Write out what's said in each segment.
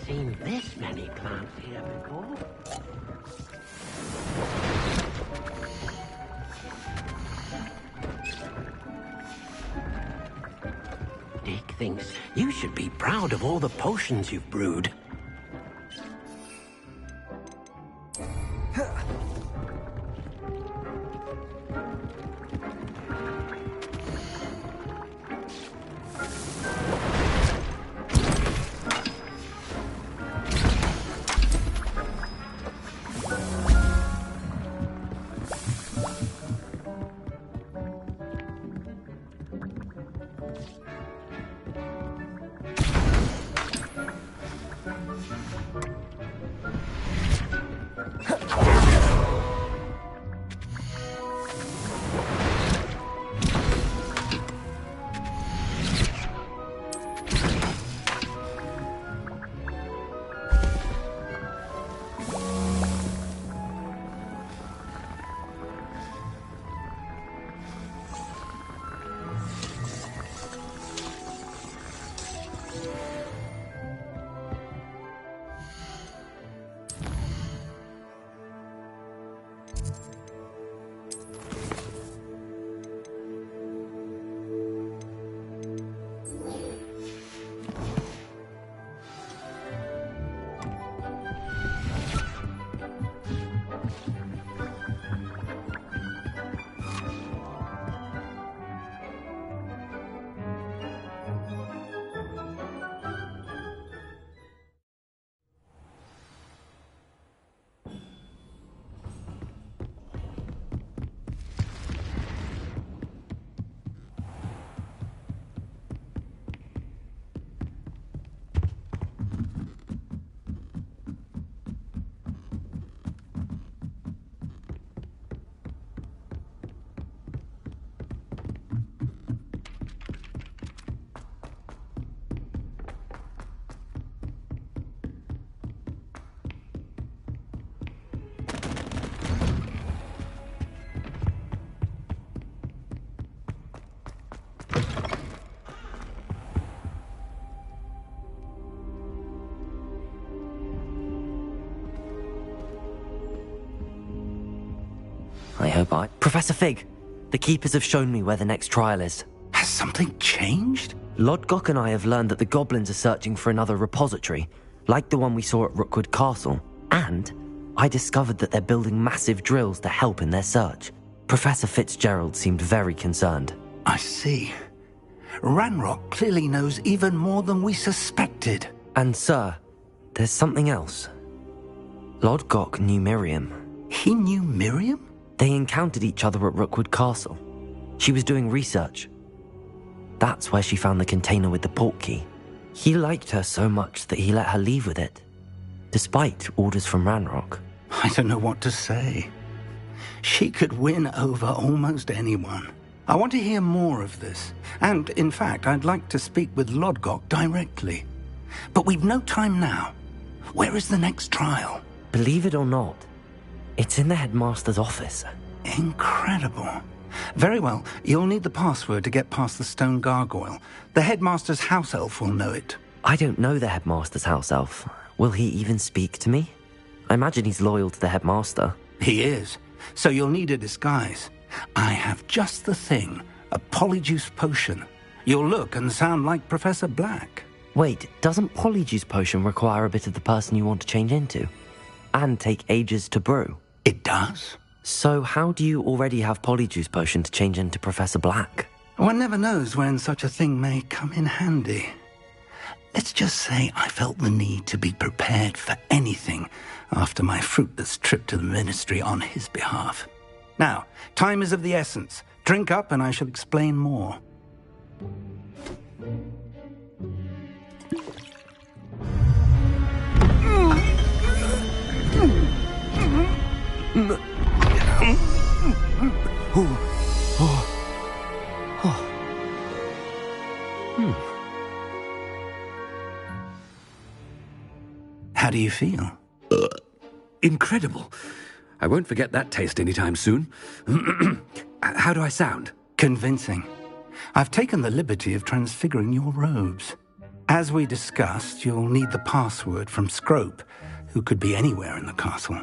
seen this many plants here before. Dick thinks you should be proud of all the potions you've brewed. I hope Professor Fig, the Keepers have shown me where the next trial is. Has something changed? Lodgok and I have learned that the goblins are searching for another repository, like the one we saw at Rookwood Castle. And I discovered that they're building massive drills to help in their search. Professor Fitzgerald seemed very concerned. I see. Ranrock clearly knows even more than we suspected. And sir, there's something else. Lodgok knew Miriam. He knew Miriam? They encountered each other at Rookwood Castle. She was doing research. That's where she found the container with the port key. He liked her so much that he let her leave with it, despite orders from Ranrock. I don't know what to say. She could win over almost anyone. I want to hear more of this. And, in fact, I'd like to speak with Lodgok directly. But we've no time now. Where is the next trial? Believe it or not, it's in the headmaster's office. Incredible. Very well, you'll need the password to get past the stone gargoyle. The headmaster's house elf will know it. I don't know the headmaster's house elf. Will he even speak to me? I imagine he's loyal to the headmaster. He is. So you'll need a disguise. I have just the thing. A polyjuice potion. You'll look and sound like Professor Black. Wait, doesn't polyjuice potion require a bit of the person you want to change into? And take ages to brew? It does. So how do you already have polyjuice potion to change into Professor Black? One never knows when such a thing may come in handy. Let's just say I felt the need to be prepared for anything after my fruitless trip to the ministry on his behalf. Now, time is of the essence. Drink up and I shall explain more. How do you feel? Incredible. I won't forget that taste anytime soon. How do I sound? Convincing. I've taken the liberty of transfiguring your robes. As we discussed, you'll need the password from Scrope, who could be anywhere in the castle.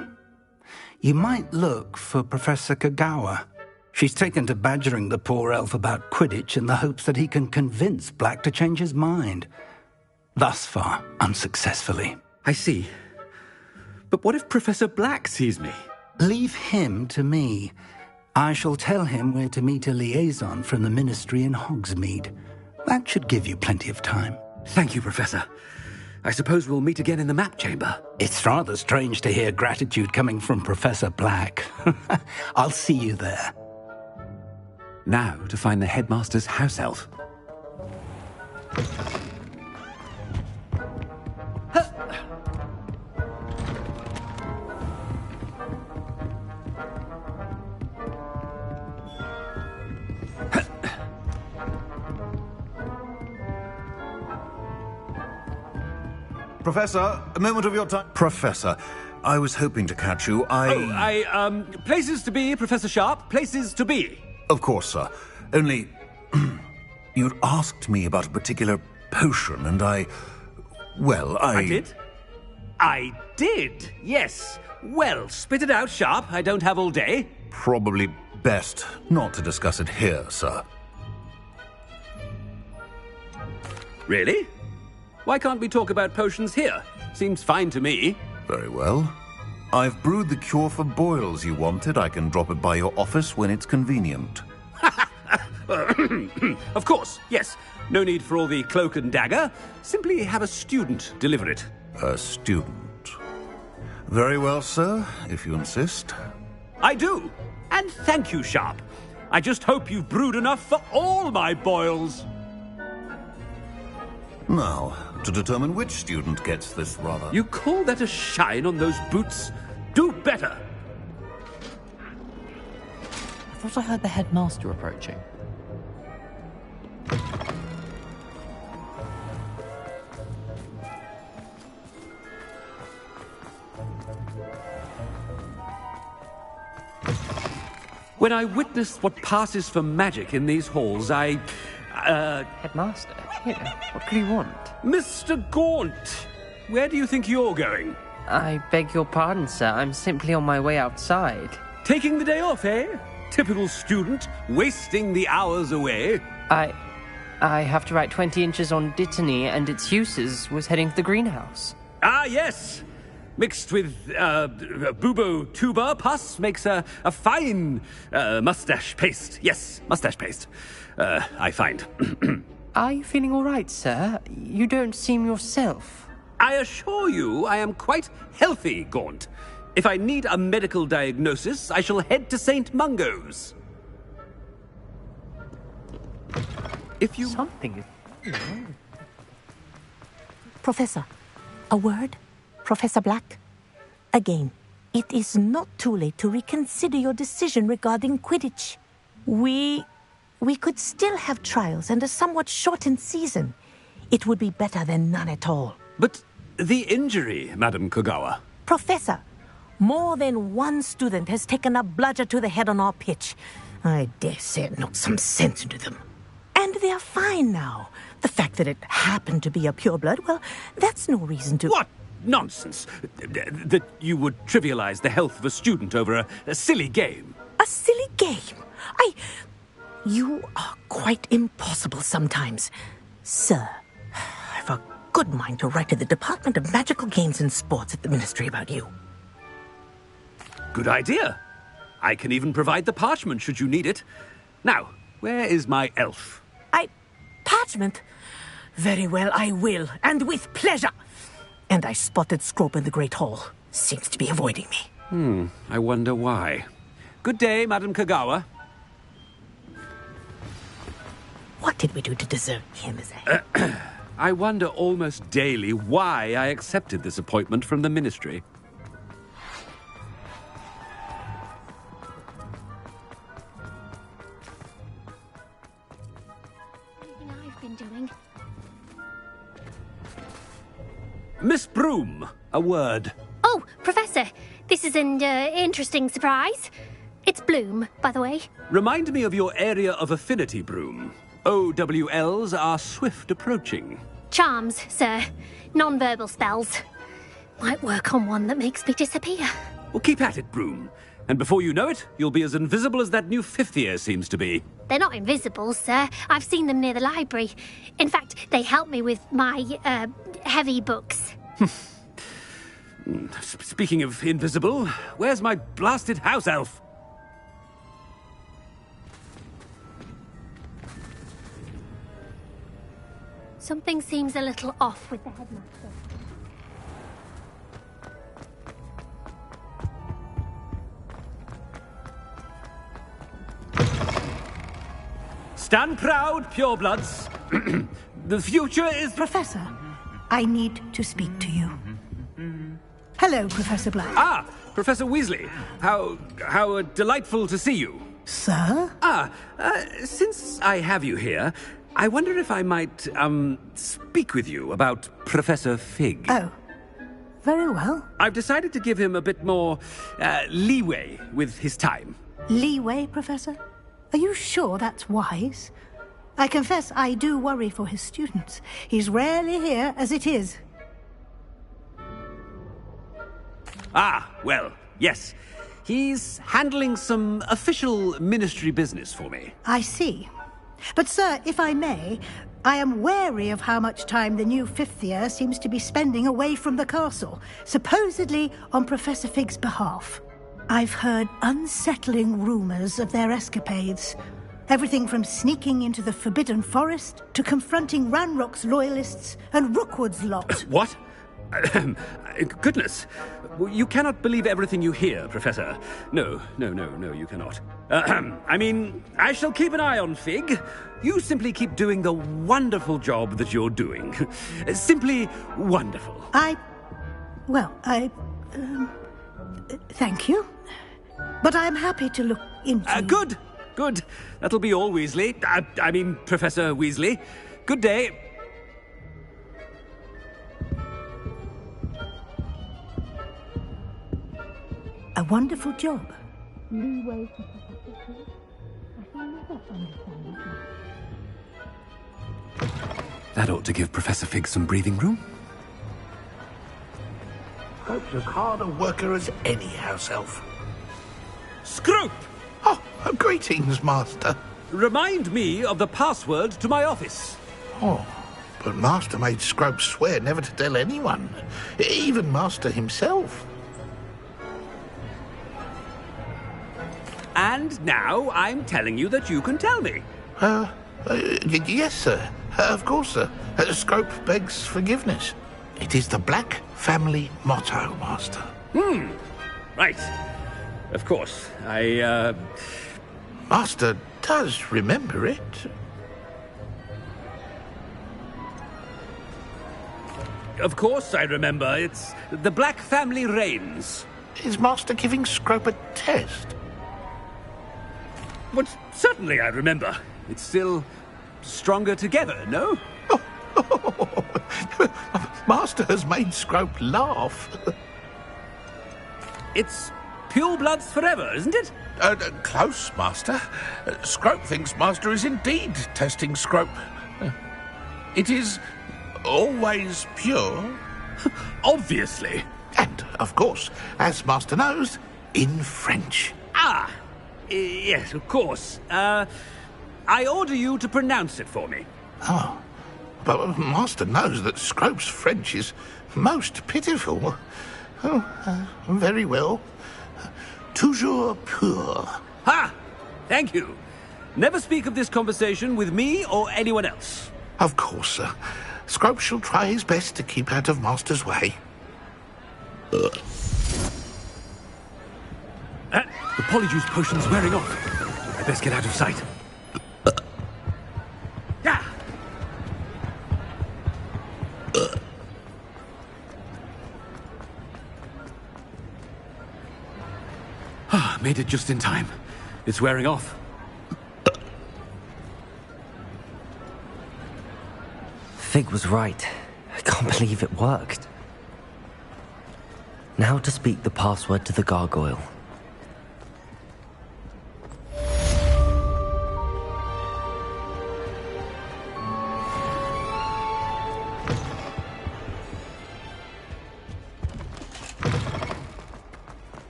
You might look for Professor Kagawa. She's taken to badgering the poor elf about Quidditch in the hopes that he can convince Black to change his mind. Thus far, unsuccessfully. I see. But what if Professor Black sees me? Leave him to me. I shall tell him where to meet a liaison from the Ministry in Hogsmeade. That should give you plenty of time. Thank you, Professor. I suppose we'll meet again in the map chamber. It's rather strange to hear gratitude coming from Professor Black. I'll see you there. Now to find the headmaster's house elf. Professor, a moment of your time. Professor, I was hoping to catch you. Places to be, Professor Sharp. Places to be. Of course, sir. Only, you'd asked me about a particular potion, and I did? I did, yes. Well, spit it out, Sharp. I don't have all day. Probably best not to discuss it here, sir. Really? Why can't we talk about potions here? Seems fine to me. Very well. I've brewed the cure for boils you wanted. I can drop it by your office when it's convenient. Of course, yes. No need for all the cloak and dagger. Simply have a student deliver it. A student. Very well, sir, if you insist. I do. And thank you, Sharp. I just hope you've brewed enough for all my boils. Now, to determine which student gets this rather... You call that a shine on those boots? Do better. I thought I heard the headmaster approaching. When I witnessed what passes for magic in these halls, Headmaster? Here, what could you want? Mr. Gaunt, where do you think you're going? I beg your pardon, sir. I'm simply on my way outside. Taking the day off, eh? Typical student, wasting the hours away. I have to write 20 inches on Dittany and its uses. Was heading to the greenhouse. Ah, yes. Mixed with bubo tuber pus makes a fine mustache paste. Yes, mustache paste. I find. Are you feeling all right, sir? You don't seem yourself. I assure you I am quite healthy, Gaunt. If I need a medical diagnosis, I shall head to St. Mungo's. If you... Something is... Professor, a word? Professor Black? Again, it is not too late to reconsider your decision regarding Quidditch. We could still have trials and a somewhat shortened season. It would be better than none at all. But the injury, Madam Kagawa. Professor, more than one student has taken a bludger to the head on our pitch. I dare say it knocked some sense into them. And they're fine now. The fact that it happened to be a pureblood, well, that's no reason to... What nonsense! That you would trivialize the health of a student over a silly game. A silly game? You are quite impossible sometimes. Sir, I've a good mind to write to the Department of Magical Games and Sports at the Ministry about you. Good idea. I can even provide the parchment should you need it. Now, where is my elf? Parchment? Very well, I will, and with pleasure. And I spotted Scrope in the Great Hall. Seems to be avoiding me. I wonder why. Good day, Madam Kagawa. What did we do to deserve him as I wonder almost daily why I accepted this appointment from the Ministry. I've been doing. Miss Broom, a word. Oh, Professor, this is an interesting surprise. It's Bloom, by the way. Remind me of your area of affinity, Broom. OWLs are swift approaching. Charms, sir. Non-verbal spells. Might work on one that makes me disappear. Well, keep at it, Broom. And before you know it, you'll be as invisible as that new fifth year seems to be. They're not invisible, sir. I've seen them near the library. In fact, they help me with my, heavy books. Speaking of invisible, where's my blasted house elf? Something seems a little off with the headmaster. Stand proud, purebloods. The future is... Professor, I need to speak to you. Hello, Professor Black. Ah, Professor Weasley. How delightful to see you. Sir? Since I have you here, I wonder if I might, speak with you about Professor Fig. Oh, very well. I've decided to give him a bit more, leeway with his time. Leeway, Professor? Are you sure that's wise? I confess I do worry for his students. He's rarely here as it is. Ah, well, yes. He's handling some official ministry business for me. I see. But, sir, if I may, I am wary of how much time the new fifth year seems to be spending away from the castle, supposedly on Professor Fig's behalf. I've heard unsettling rumours of their escapades. Everything from sneaking into the Forbidden Forest to confronting Ranrock's loyalists and Rookwood's lot. What? Goodness. You cannot believe everything you hear, Professor. No, you cannot. I mean, I shall keep an eye on Fig. You simply keep doing the wonderful job that you're doing. Simply wonderful. Thank you. But I'm happy to look into... Good. That'll be all, Weasley. I mean, Professor Weasley. Good day. A wonderful job. Leeway for Professor Fig. I shall never understand that. That ought to give Professor Fig some breathing room. Scrope's as hard a worker as any house elf. Scrope! Oh, greetings, Master. Remind me of the password to my office. Oh, but Master made Scrope swear never to tell anyone, even Master himself. And now I'm telling you that you can tell me. Yes, sir. Of course, sir. Scrope begs forgiveness. It is the Black family motto, Master. Right. Of course. Master does remember it. Of course I remember. It's the Black family reigns. Is Master giving Scrope a test? But certainly I remember. It's still stronger together, no? Master has made Scrope laugh. It's purebloods forever, isn't it? Close, Master. Scrope thinks Master is indeed testing Scrope. It is always pure. Obviously. And, of course, as Master knows, in French. Yes, of course. I order you to pronounce it for me. Oh, but Master knows that Scrope's French is most pitiful. Oh, very well. Toujours pur. Ha! Thank you. Never speak of this conversation with me or anyone else. Of course, sir. Scrope shall try his best to keep out of Master's way. The polyjuice potion's wearing off. I best get out of sight. Yeah. Made it just in time. It's wearing off. Fig was right. I can't believe it worked. Now to speak the password to the gargoyle.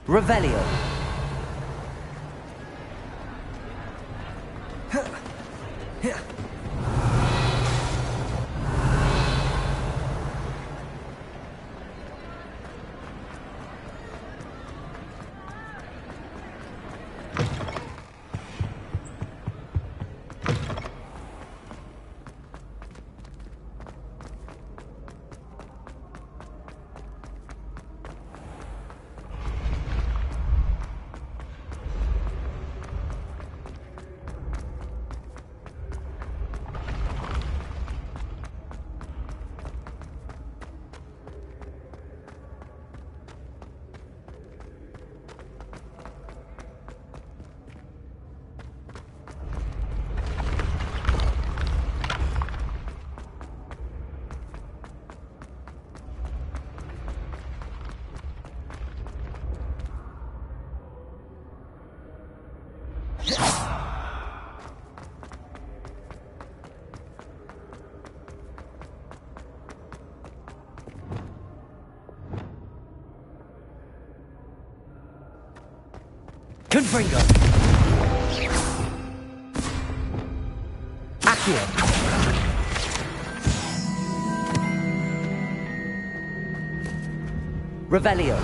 Revelio. Confringo. Accio. Revelio.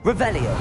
Revelio.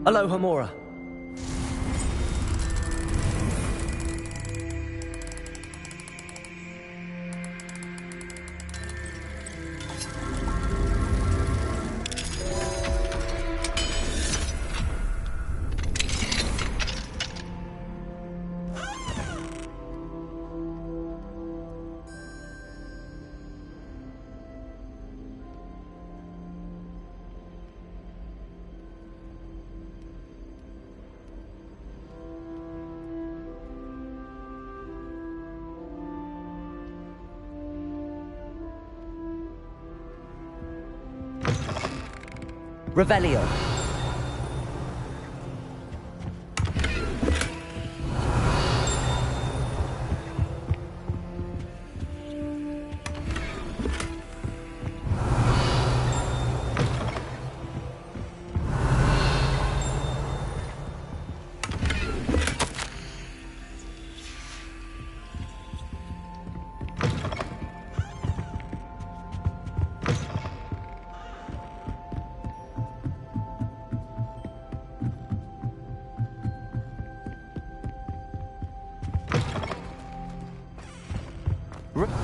Aloha Mora. Revelio.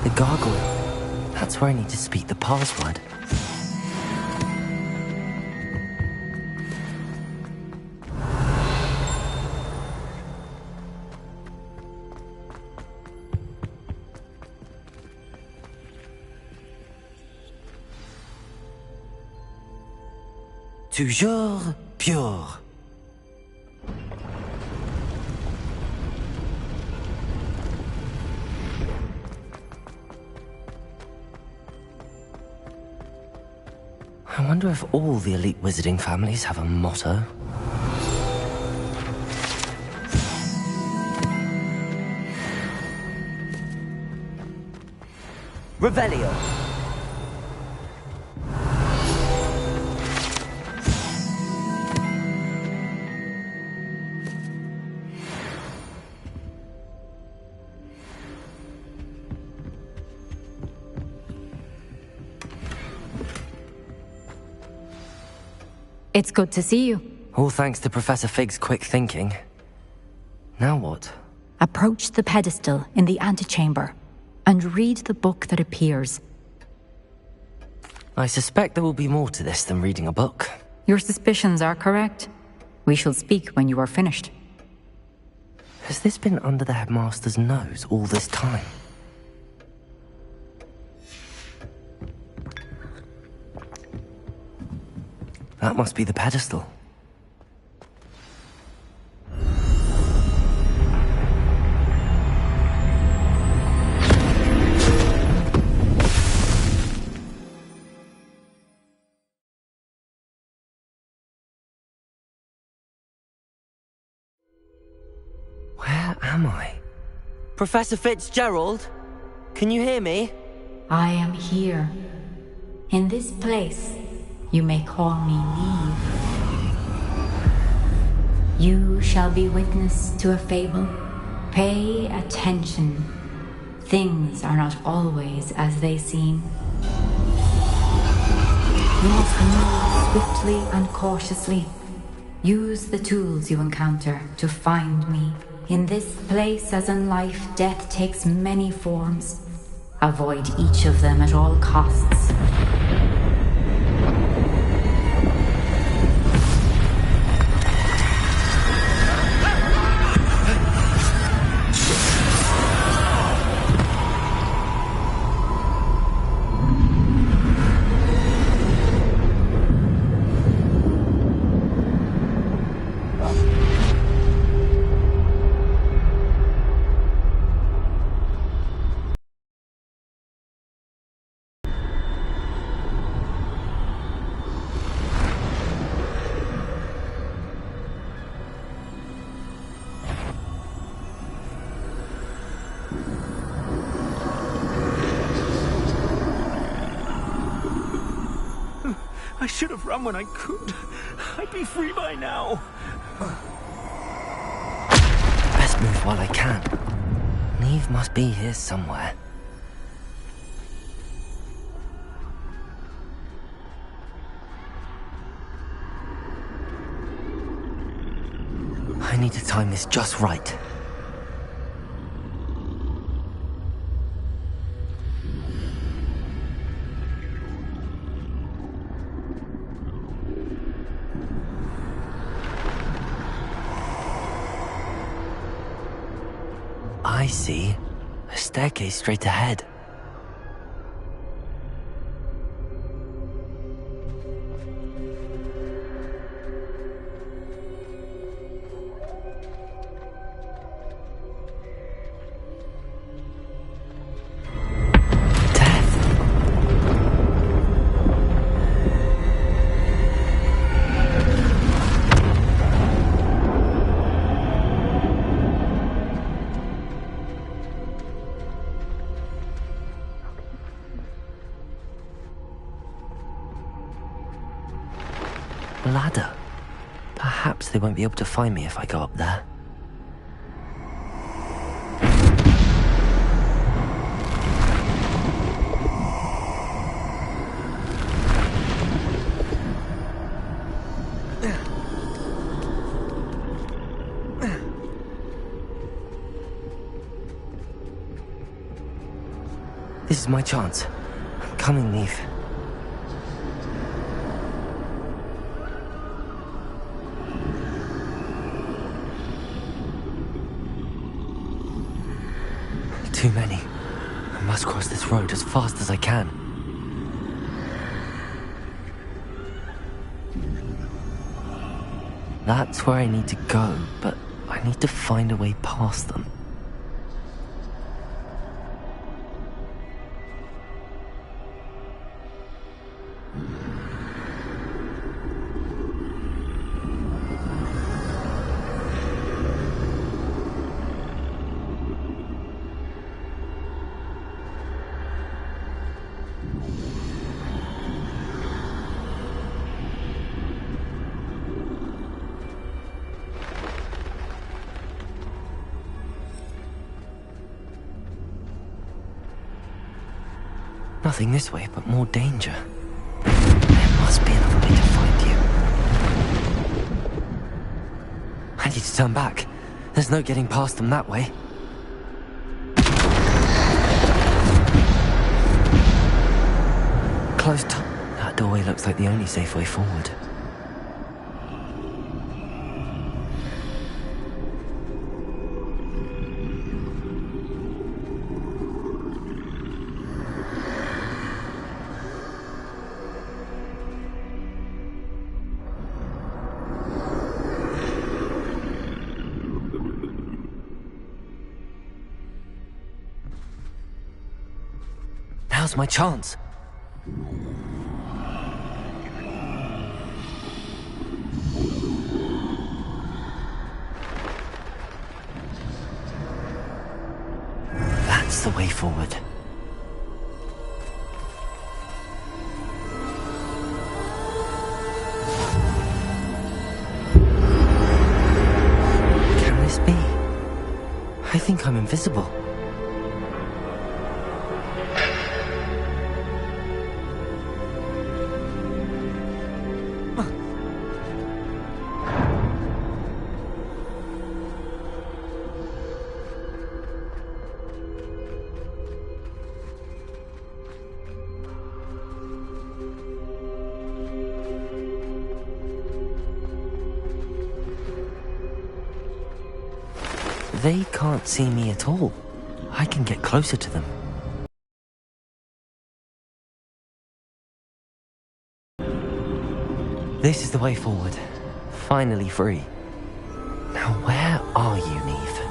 The gargoyle. That's where I need to speak the password. Toujours pure. I wonder if all the elite wizarding families have a motto. Revelio. It's good to see you. All thanks to Professor Fig's quick thinking. Now what? Approach the pedestal in the antechamber and read the book that appears. I suspect there will be more to this than reading a book. Your suspicions are correct. We shall speak when you are finished. Has this been under the headmaster's nose all this time? That must be the pedestal. Where am I? Professor Fitzgerald? Can you hear me? I am here. In this place, you may call me Neve. You shall be witness to a fable. Pay attention. Things are not always as they seem. You must move swiftly and cautiously. Use the tools you encounter to find me. In this place, as in life, death takes many forms. Avoid each of them at all costs. I should have run when I could. I'd be free by now. Best move while I can. Neve must be here somewhere. I need to time this just right. I see. A staircase straight ahead. Ladder. Perhaps they won't be able to find me if I go up there. This is my chance. I'm coming, Neve. Too many. I must cross this road as fast as I can. That's where I need to go, but I need to find a way past them. Nothing this way, but more danger. There must be another way to find you. ready to turn back. There's no getting past them that way. Closed. That doorway looks like the only safe way forward. Now's my chance. That's the way forward. Can this be? I think I'm invisible. They can't see me at all. I can get closer to them. This is the way forward. Finally free. Now where are you, Neve?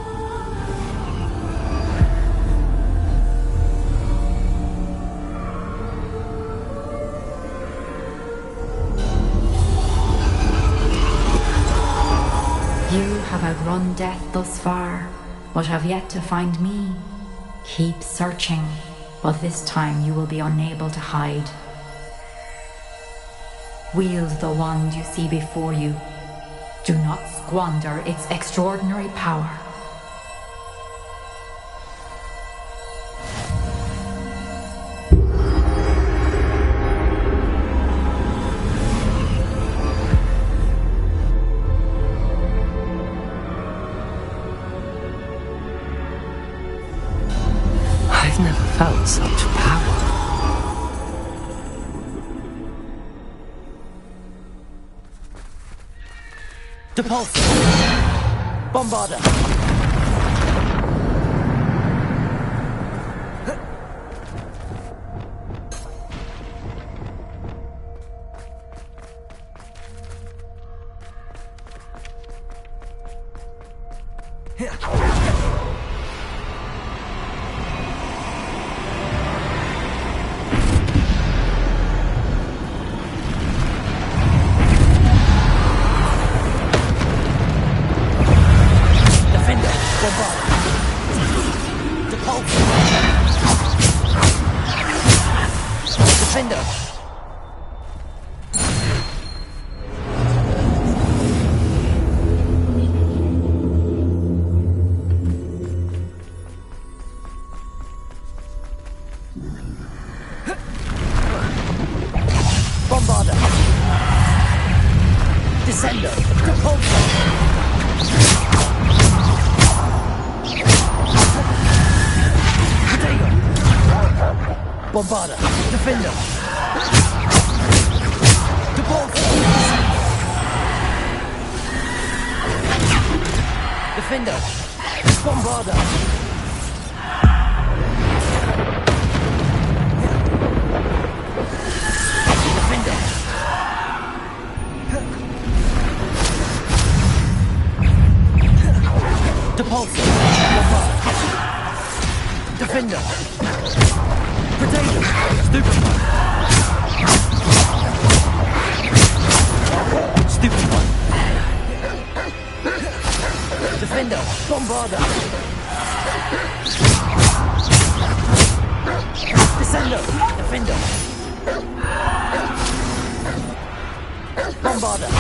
You have outrun death thus far, but have yet to find me. Keep searching, but this time you will be unable to hide. Wield the wand you see before you. Do not squander its extraordinary power. I've never felt such power. Depulse! Bombarder! Bombarder, Defender, Defender, Bombarder, Defender, Depulse, Bombarder, Defender. Potato! Stupid one! Stupid one! Defender! Bombarder! Descender! Defender! Bombarder!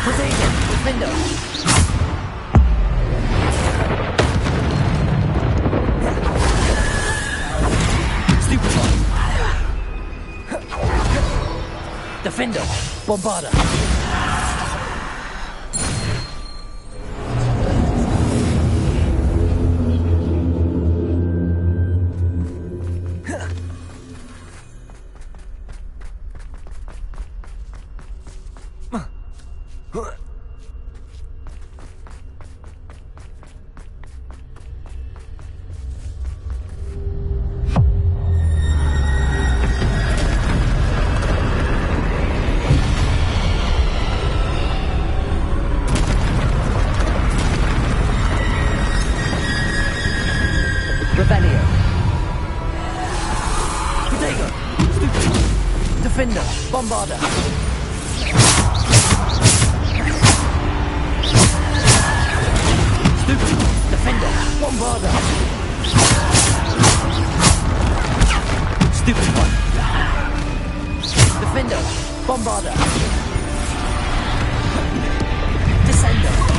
Potato! Defender! Defender! Bombarder! Defender, Bombarder. Stupid. Defender, Bombarder. Stupid one. Defender, Bombarder. Descender.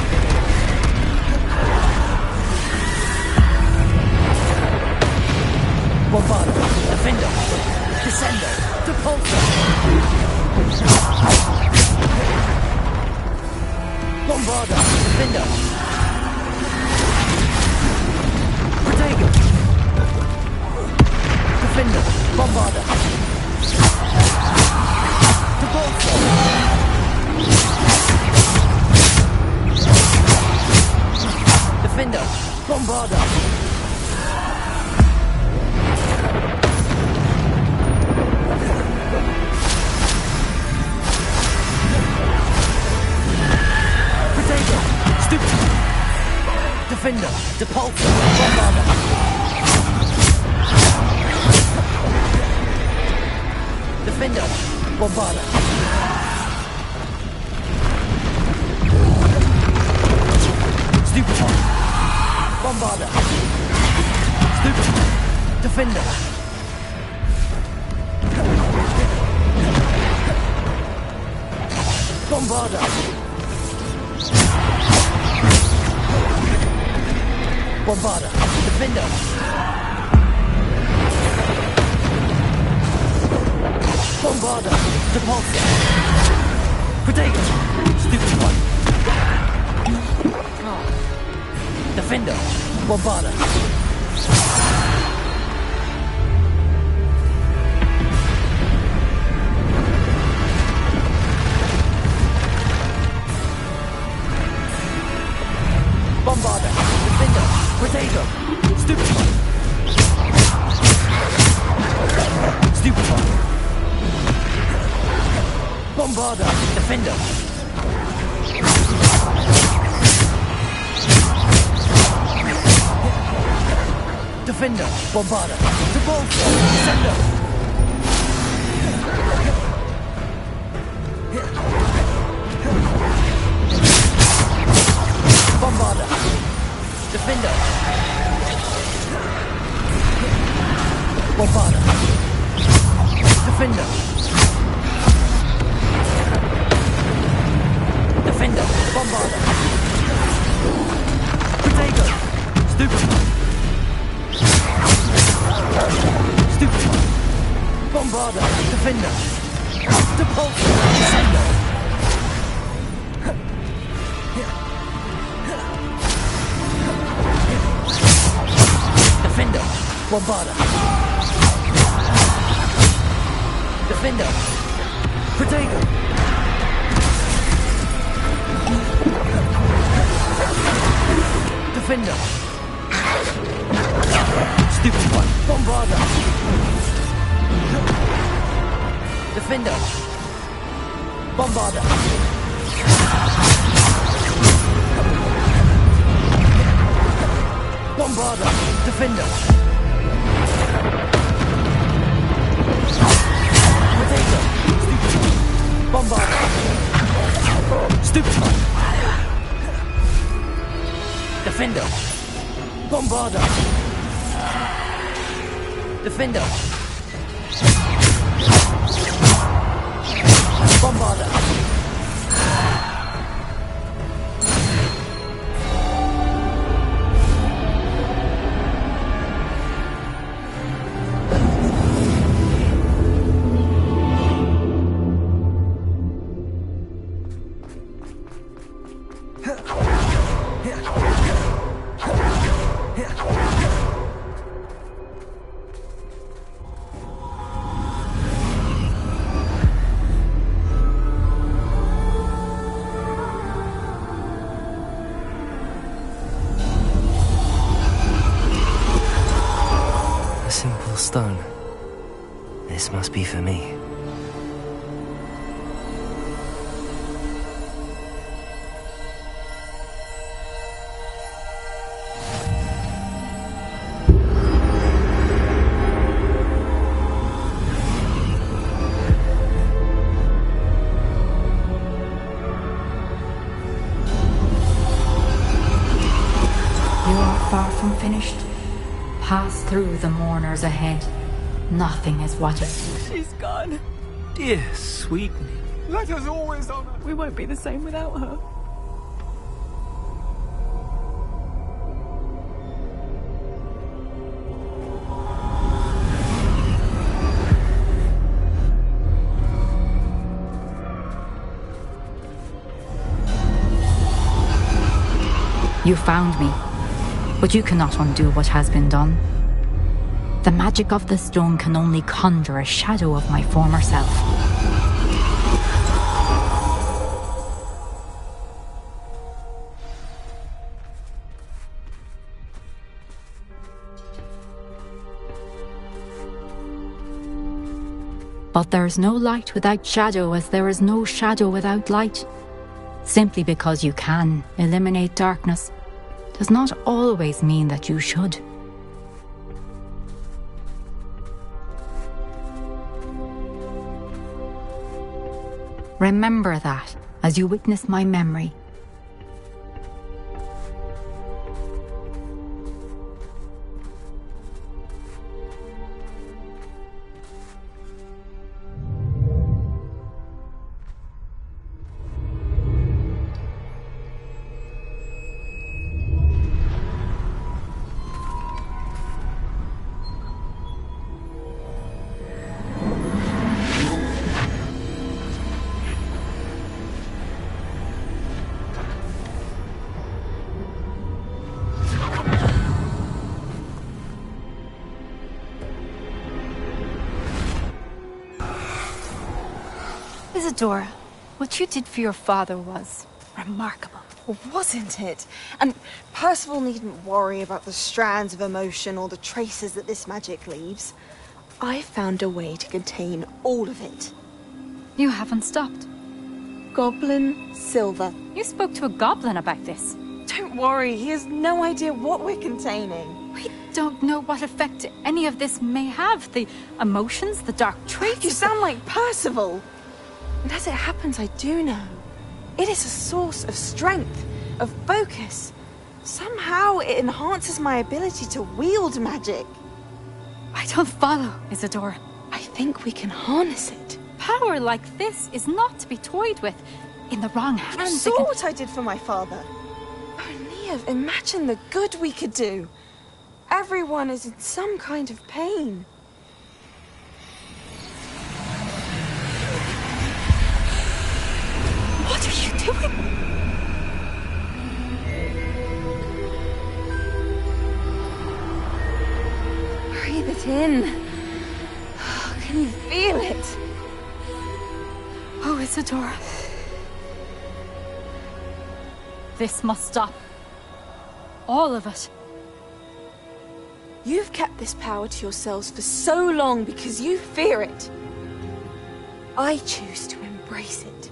Bombarder, Defender, Descender, Depulsor. Bombarder, Defender. Protego. Defender, Bombarder. Depulsor. Defender, Bombarder. Defender, Depulsor, Bombarder. Defender, Bombarder. Stupid one. Bombarder. Stupid. Defender. Bombarder. Bombarder, Defender. Bombarder, Depulsor. Protego. Stupid one. Defender, Bombarder. Bombarder, Defender, Protego, Stupid one. Stupid one. Bombarder, Defender. Defender, Bombarder, Depulsor, Descender. Bombarder. Defender. Bombarder. Defender. Defender. Bombarder. Protego. Stupid. Stupid. Bombarder. Defender. Depulsor. Descender. Defender, Bombarder. Defender, Protego. Defender. Stupid one, Bombarder. Defender, Bombarder. Bombarder, Defender. Protego. Stupid. Bombarder. Stupid. Defender. Bombarder. Defender. Bombarder. This must be for me. Far from finished. Pass through the mourners ahead. Nothing is what it... She's gone. Dear sweet. Let us always honor. We won't be the same without her. You found me. But you cannot undo what has been done. The magic of the stone can only conjure a shadow of my former self. But there is no light without shadow, as there is no shadow without light. Simply because you can eliminate darkness does not always mean that you should. Remember that as you witness my memory. Isadora, what you did for your father was remarkable. Wasn't it? And Percival needn't worry about the strands of emotion or the traces that this magic leaves. I found a way to contain all of it. You haven't stopped. Goblin Silver. You spoke to a goblin about this. Don't worry, he has no idea what we're containing. We don't know what effect any of this may have. The emotions, the dark traits. You sound like Percival. And as it happens, I do know. It is a source of strength, of focus. Somehow it enhances my ability to wield magic. I don't follow, Isadora. I think we can harness it. Power like this is not to be toyed with. In the wrong hands. You saw what I did for my father. Oh, Neve, imagine the good we could do. Everyone is in some kind of pain. What are you doing? Breathe it in. Can you feel it? Oh, Isadora. This must stop. All of it. You've kept this power to yourselves for so long because you fear it. I choose to embrace it.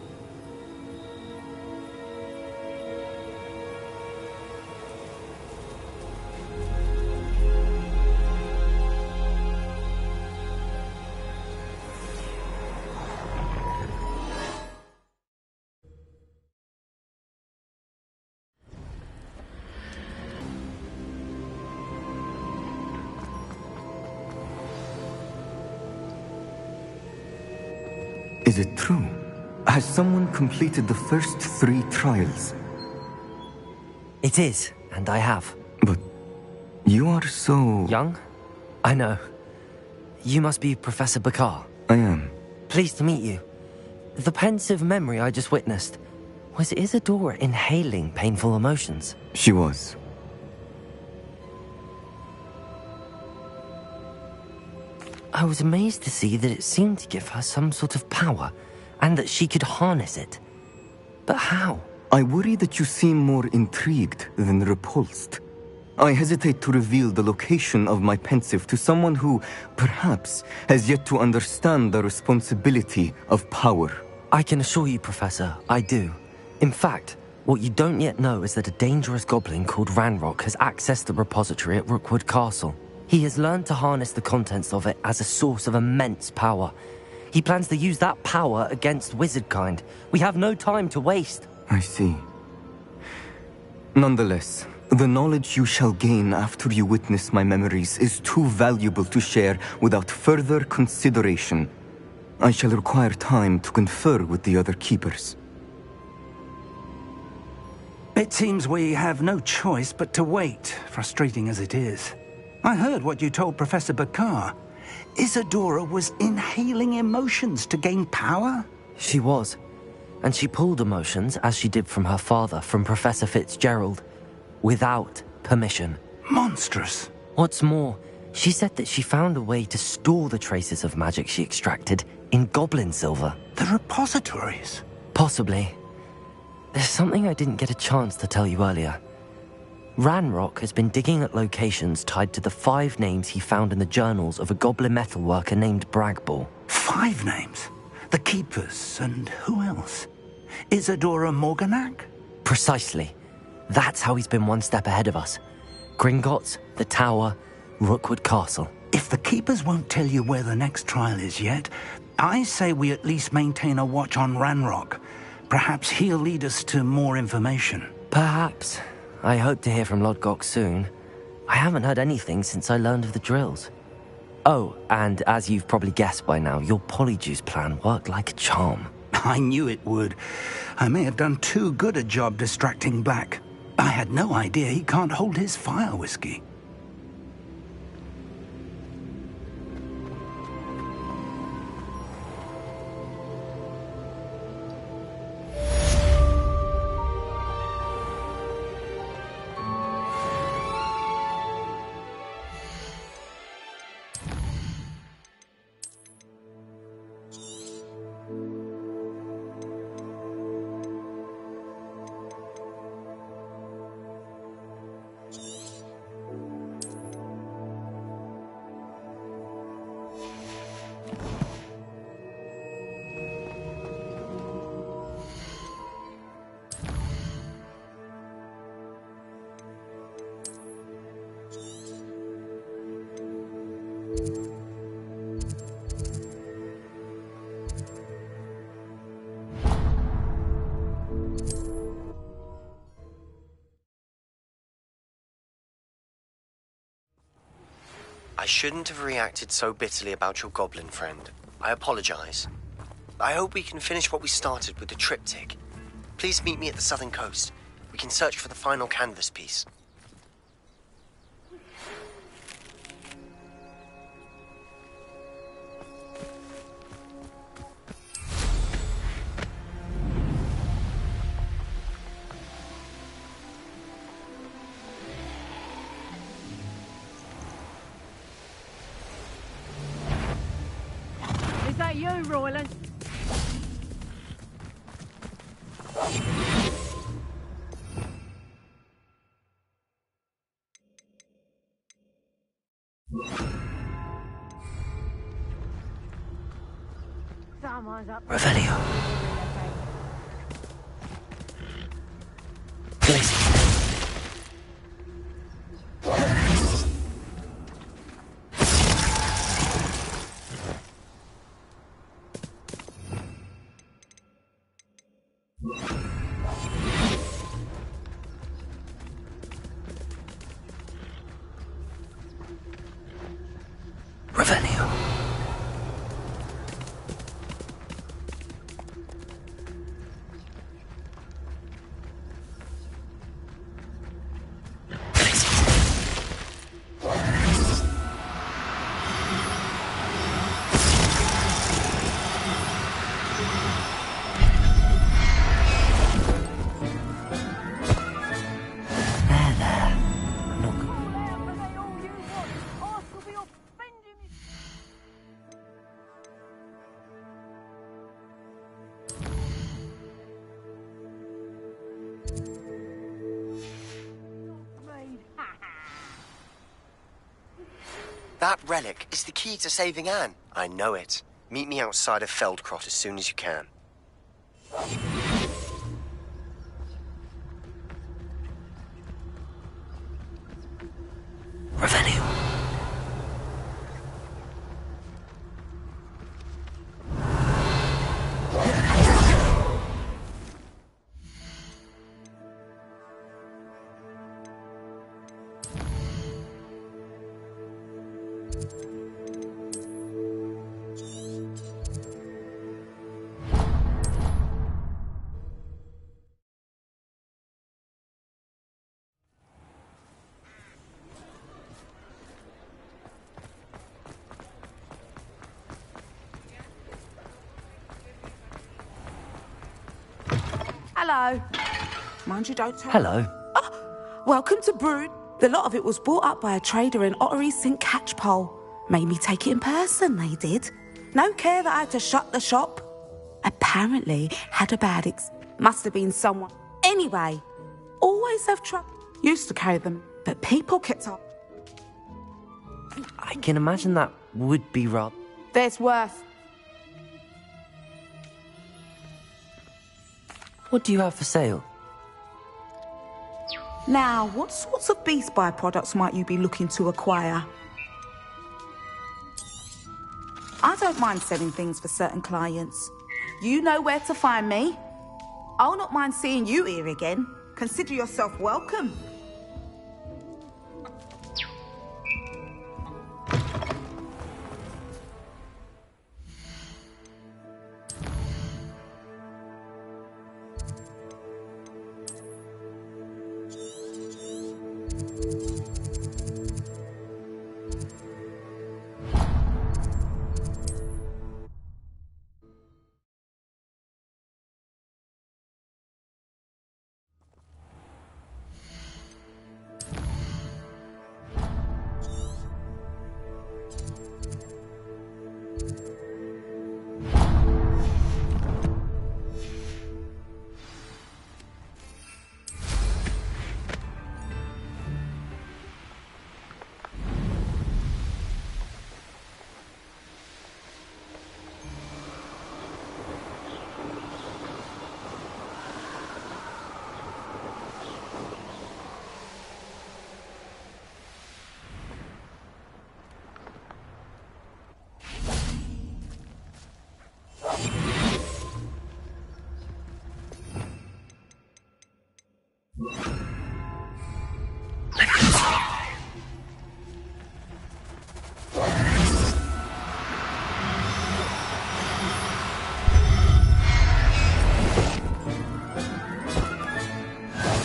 Is it true? Has someone completed the first 3 trials? It is, and I have. But you are so... young? I know. You must be Professor Bakar. I am. Pleased to meet you. The pensive memory I just witnessed, was Isadora inhaling painful emotions? She was. I was amazed to see that it seemed to give her some sort of power, and that she could harness it. But how? I worry that you seem more intrigued than repulsed. I hesitate to reveal the location of my pensive to someone who, perhaps, has yet to understand the responsibility of power. I can assure you, Professor, I do. In fact, what you don't yet know is that a dangerous goblin called Ranrock has accessed the repository at Rookwood Castle. He has learned to harness the contents of it as a source of immense power. He plans to use that power against wizardkind. We have no time to waste. I see. Nonetheless, the knowledge you shall gain after you witness my memories is too valuable to share without further consideration. I shall require time to confer with the other keepers. It seems we have no choice but to wait, frustrating as it is. I heard what you told Professor Bakar. Isadora was inhaling emotions to gain power? She was. And she pulled emotions, as she did from her father, from Professor Fitzgerald, without permission. Monstrous. What's more, she said that she found a way to store the traces of magic she extracted in goblin silver. The repositories? Possibly. There's something I didn't get a chance to tell you earlier. Ranrock has been digging at locations tied to the 5 names he found in the journals of a goblin metalworker named Bragball. 5 names? The Keepers, and who else? Isadora Morganac? Precisely. That's how he's been one step ahead of us. Gringotts, the Tower, Rookwood Castle. If the Keepers won't tell you where the next trial is yet, I say we at least maintain a watch on Ranrock. Perhaps he'll lead us to more information. Perhaps. I hope to hear from Lodgok soon. I haven't heard anything since I learned of the drills. Oh, and as you've probably guessed by now, your polyjuice plan worked like a charm. I knew it would. I may have done too good a job distracting Black. I had no idea he can't hold his fire whiskey. I shouldn't have reacted so bitterly about your goblin friend. I apologize. I hope we can finish what we started with the triptych. Please meet me at the southern coast. We can search for the final canvas piece. Is that you, Royland? Someone's up. Revelio. Revelio. That relic is the key to saving Anne. I know it. Meet me outside of Feldcrot as soon as you can. Revelio. Hello. Mind you, don't tell. Hello. Oh, welcome to Brood. The lot of it was bought up by a trader in Ottery St. Catchpole. Made me take it in person, they did. No care that I had to shut the shop. Apparently had a bad must have been someone. Anyway, always have trouble. Used to carry them, but people kept up. I can imagine that would be rather... There's worse. What do you have for sale? Now, what sorts of beast byproducts might you be looking to acquire? I don't mind selling things for certain clients. You know where to find me. I'll not mind seeing you here again. Consider yourself welcome.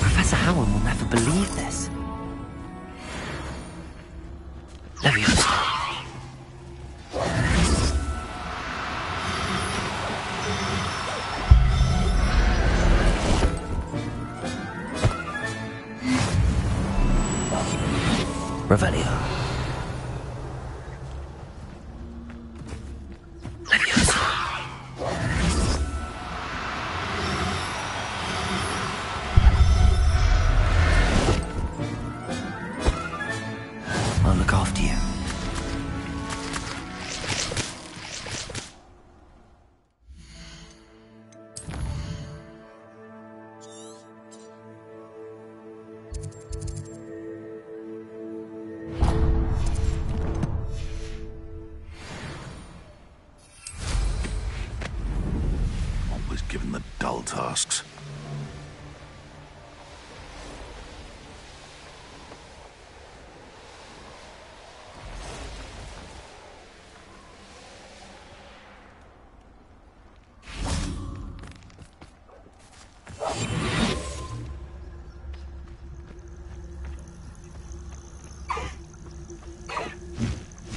Professor Howard will never believe this. Leviosa. Revelio. Leviosa. I'll look after you. Always given the dull tasks.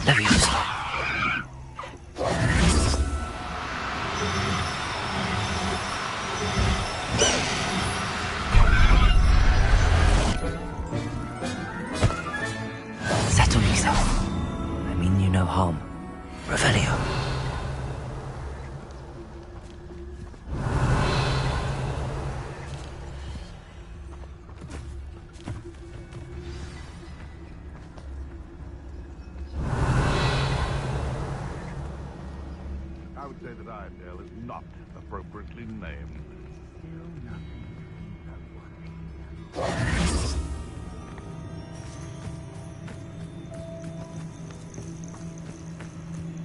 Leviosa. would say that Iredale is not appropriately named.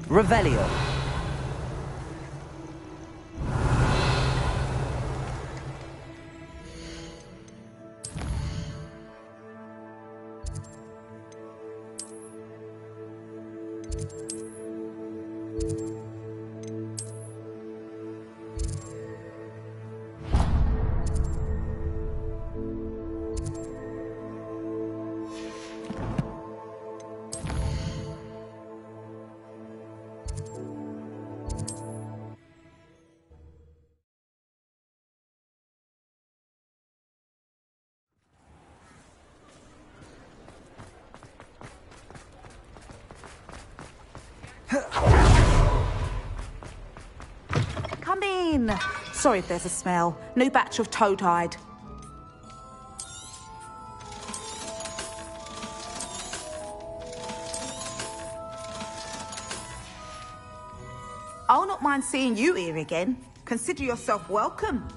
Revelio. Come in. Sorry if there's a smell. New batch of toad-hide. I'll not mind seeing you here again. Consider yourself welcome.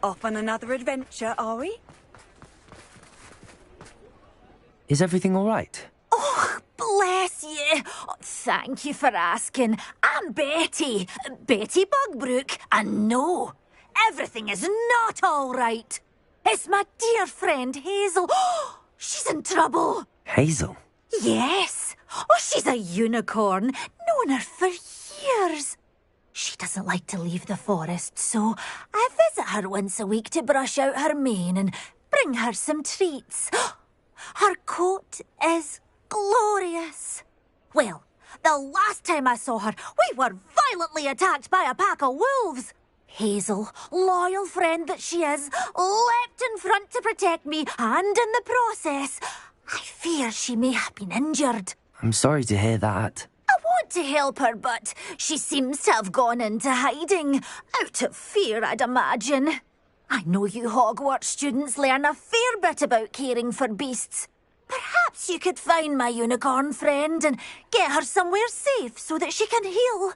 Off on another adventure, are we? Is everything all right? Oh, bless you. Oh, thank you for asking. I'm Betty. Betty Bugbrook. And no, everything is not all right. It's my dear friend Hazel. Oh, she's in trouble. Hazel? Yes. Oh, she's a unicorn. Known her for years. She doesn't like to leave the forest, so I visit her once a week to brush out her mane and bring her some treats. Her coat is glorious. Well, the last time I saw her, we were violently attacked by a pack of wolves. Hazel, loyal friend that she is, leapt in front to protect me, and in the process, I fear she may have been injured. I'm sorry to hear that. I want to help her, but she seems to have gone into hiding. Out of fear, I'd imagine. I know you Hogwarts students learn a fair bit about caring for beasts. Perhaps you could find my unicorn friend and get her somewhere safe so that she can heal.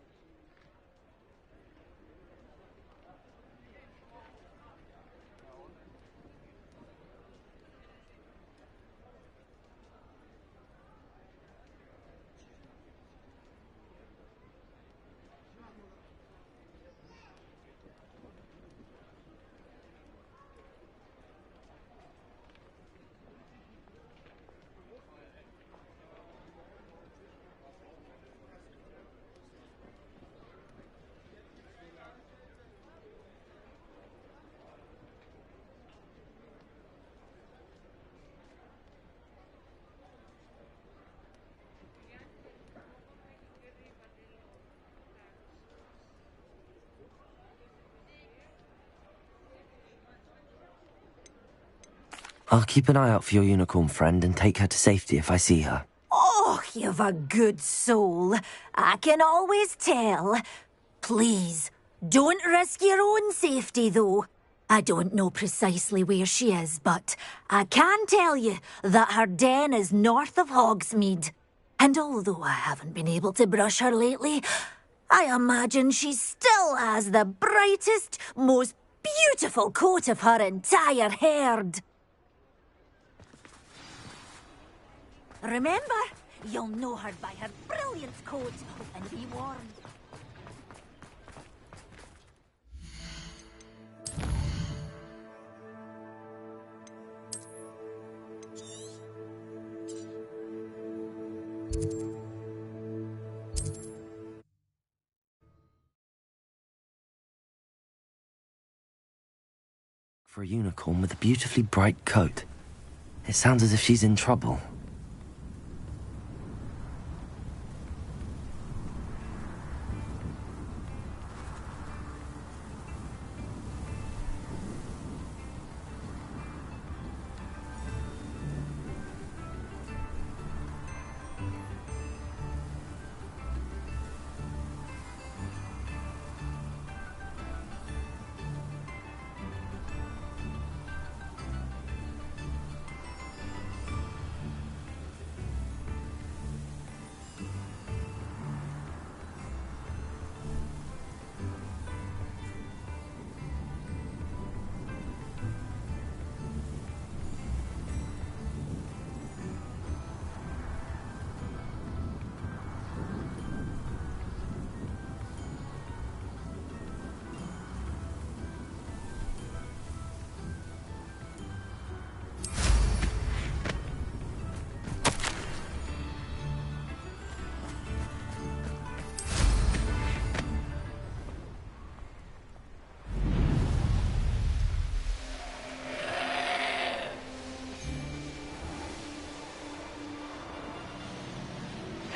I'll keep an eye out for your unicorn friend and take her to safety if I see her. Oh, you've a good soul. I can always tell. Please, don't risk your own safety, though. I don't know precisely where she is, but I can tell you that her den is north of Hogsmeade. And although I haven't been able to brush her lately, I imagine she still has the brightest, most beautiful coat of her entire herd. Remember, you'll know her by her brilliant coat, and be warned. For a unicorn with a beautifully bright coat, it sounds as if she's in trouble.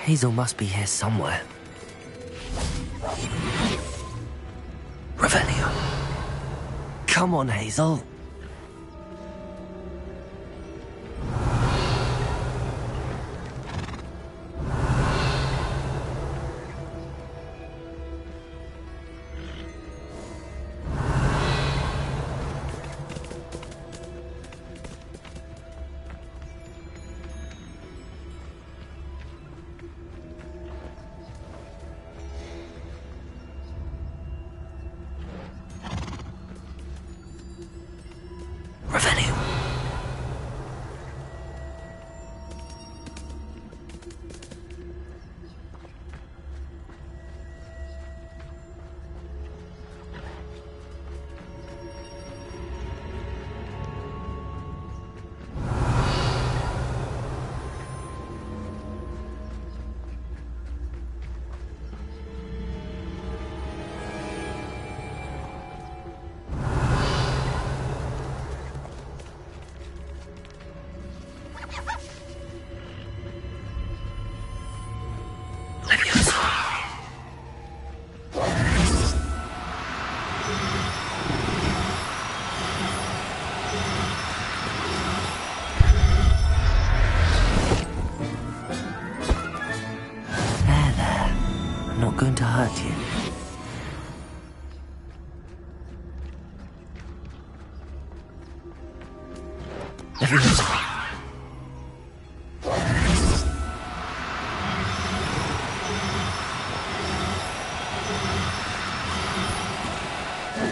Hazel must be here somewhere. Revelio. Come on, Hazel. Going to hurt you.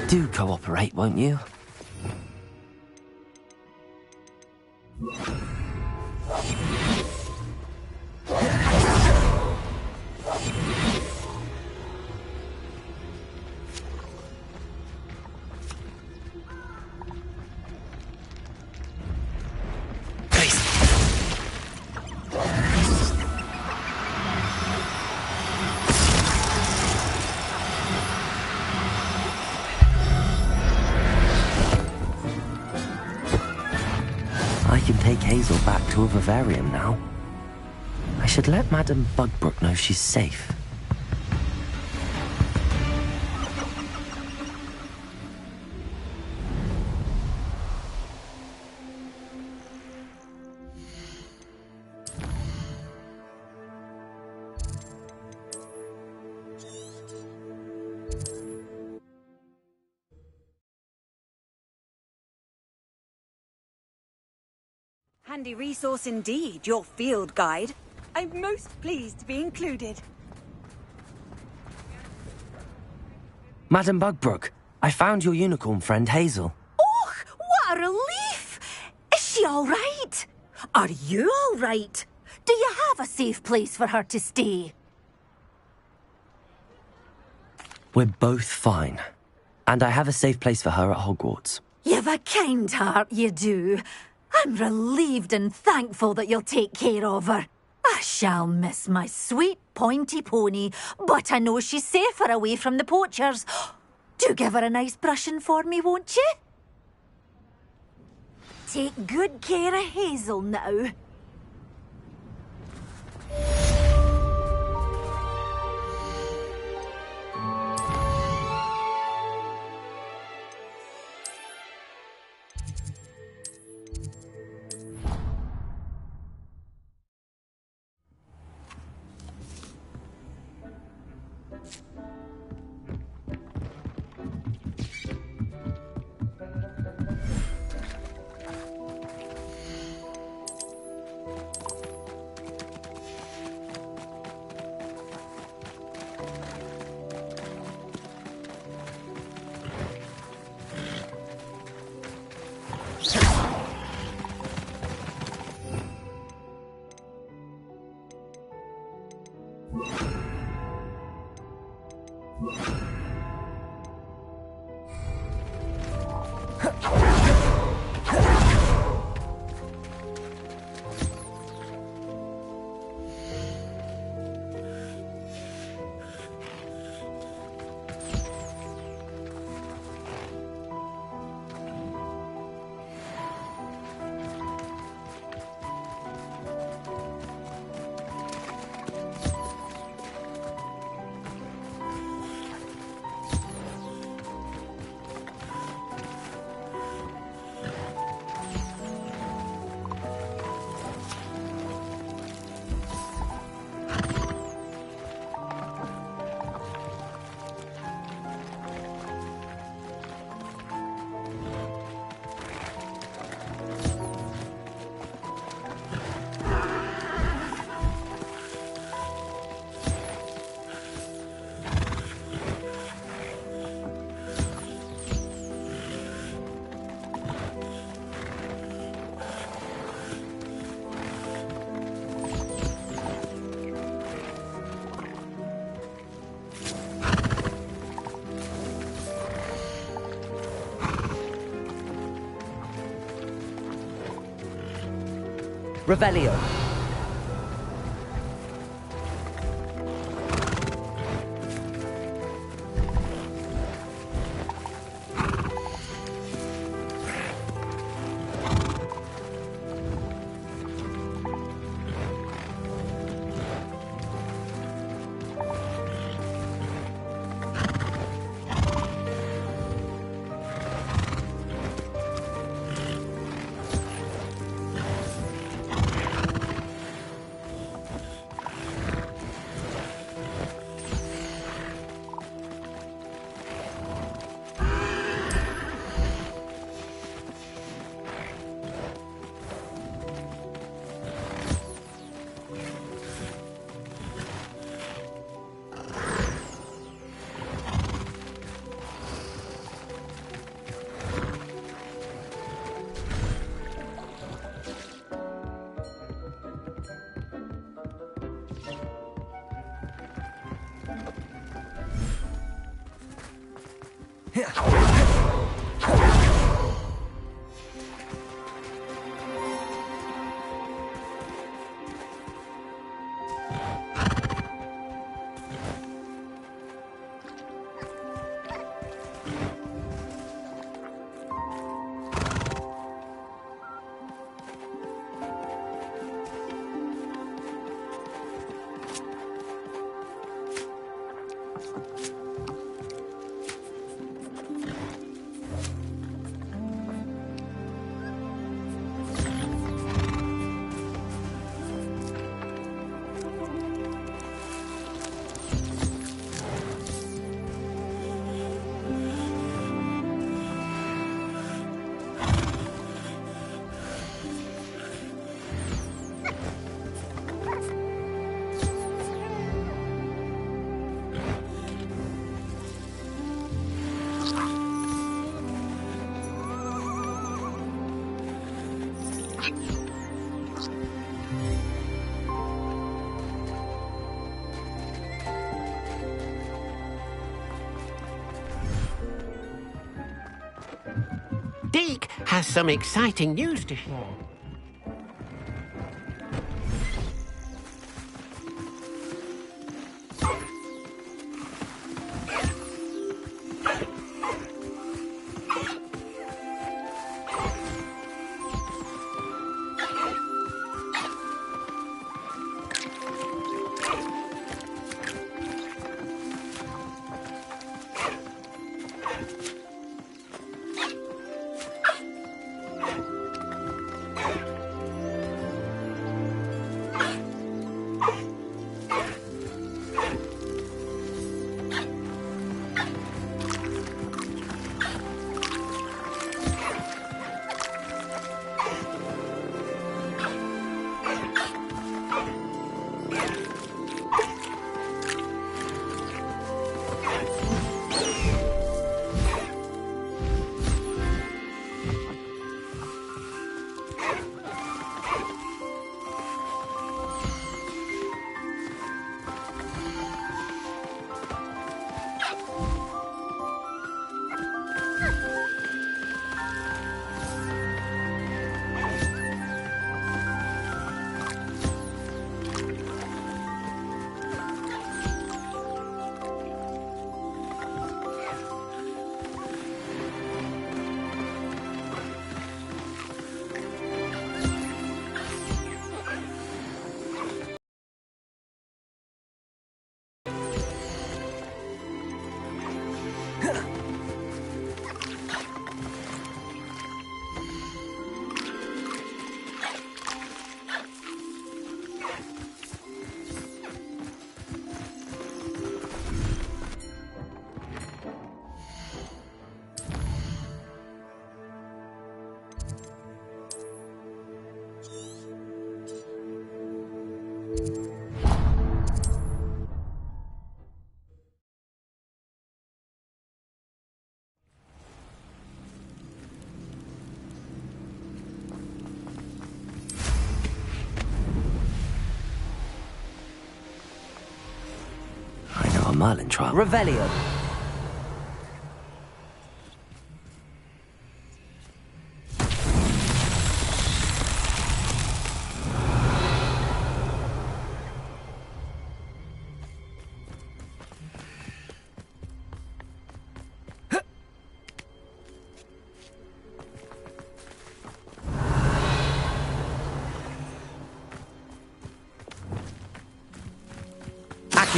Do cooperate, won't you? I can take Hazel back to a vivarium now. I should let Madame Bugbrook know she's safe. Handy resource indeed, your field guide. I'm most pleased to be included. Madame Bugbrook, I found your unicorn friend Hazel. Oh, what a relief! Is she all right? Are you all right? Do you have a safe place for her to stay? We're both fine. And I have a safe place for her at Hogwarts. You've a kind heart, you do. I'm relieved and thankful that you'll take care of her. I shall miss my sweet pointy pony, but I know she's safer away from the poachers. Do give her a nice brushing for me, won't you? Take good care of Hazel now. Revelio. Deke has some exciting news to share. Merlin trial. Revelio.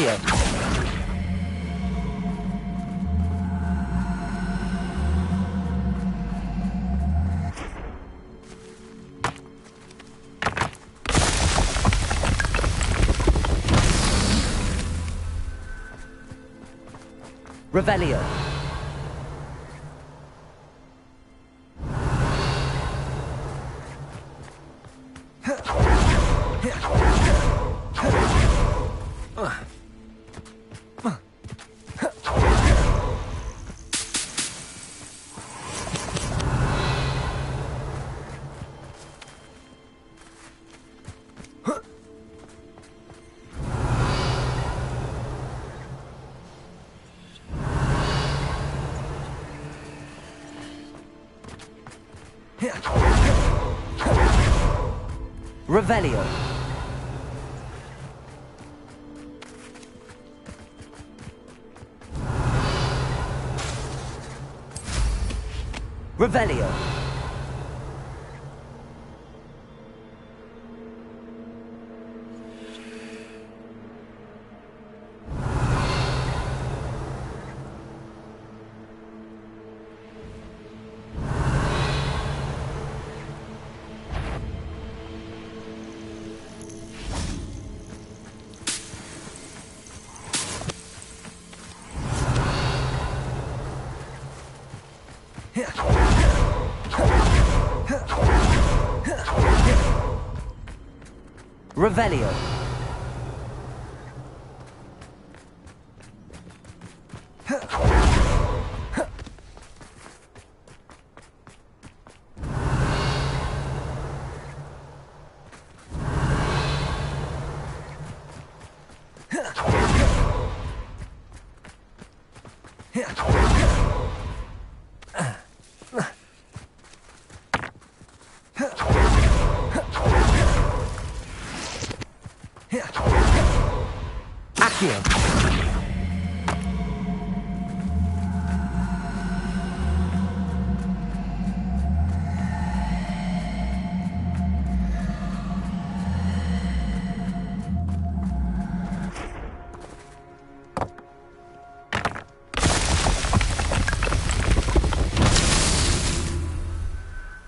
Accio. Revelio. Revelio. Revelio. Revelio. Accio.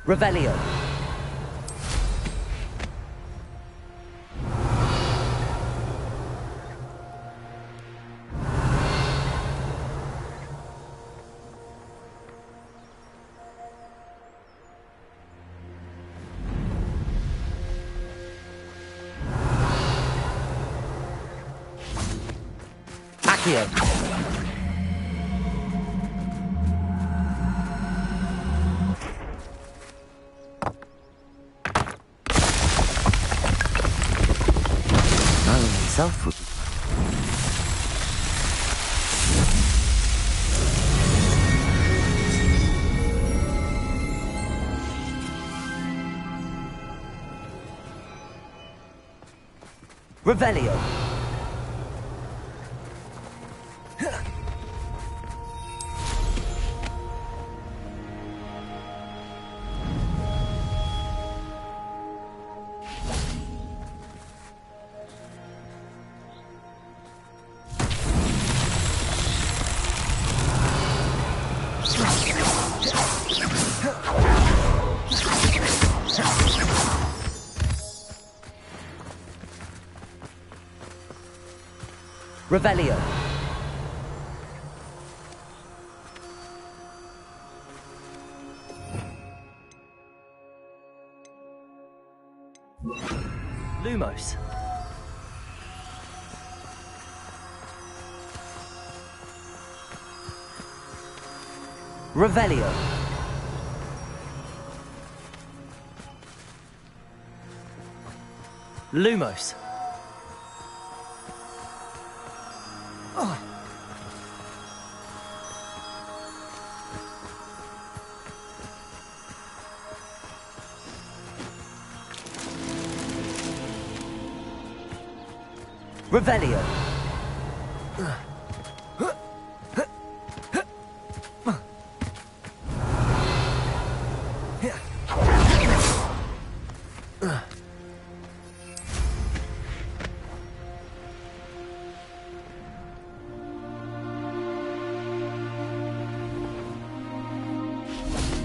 Revelio. Accio. Himself would... Revelio. Revelio. Lumos. Revelio. Lumos. Revelio.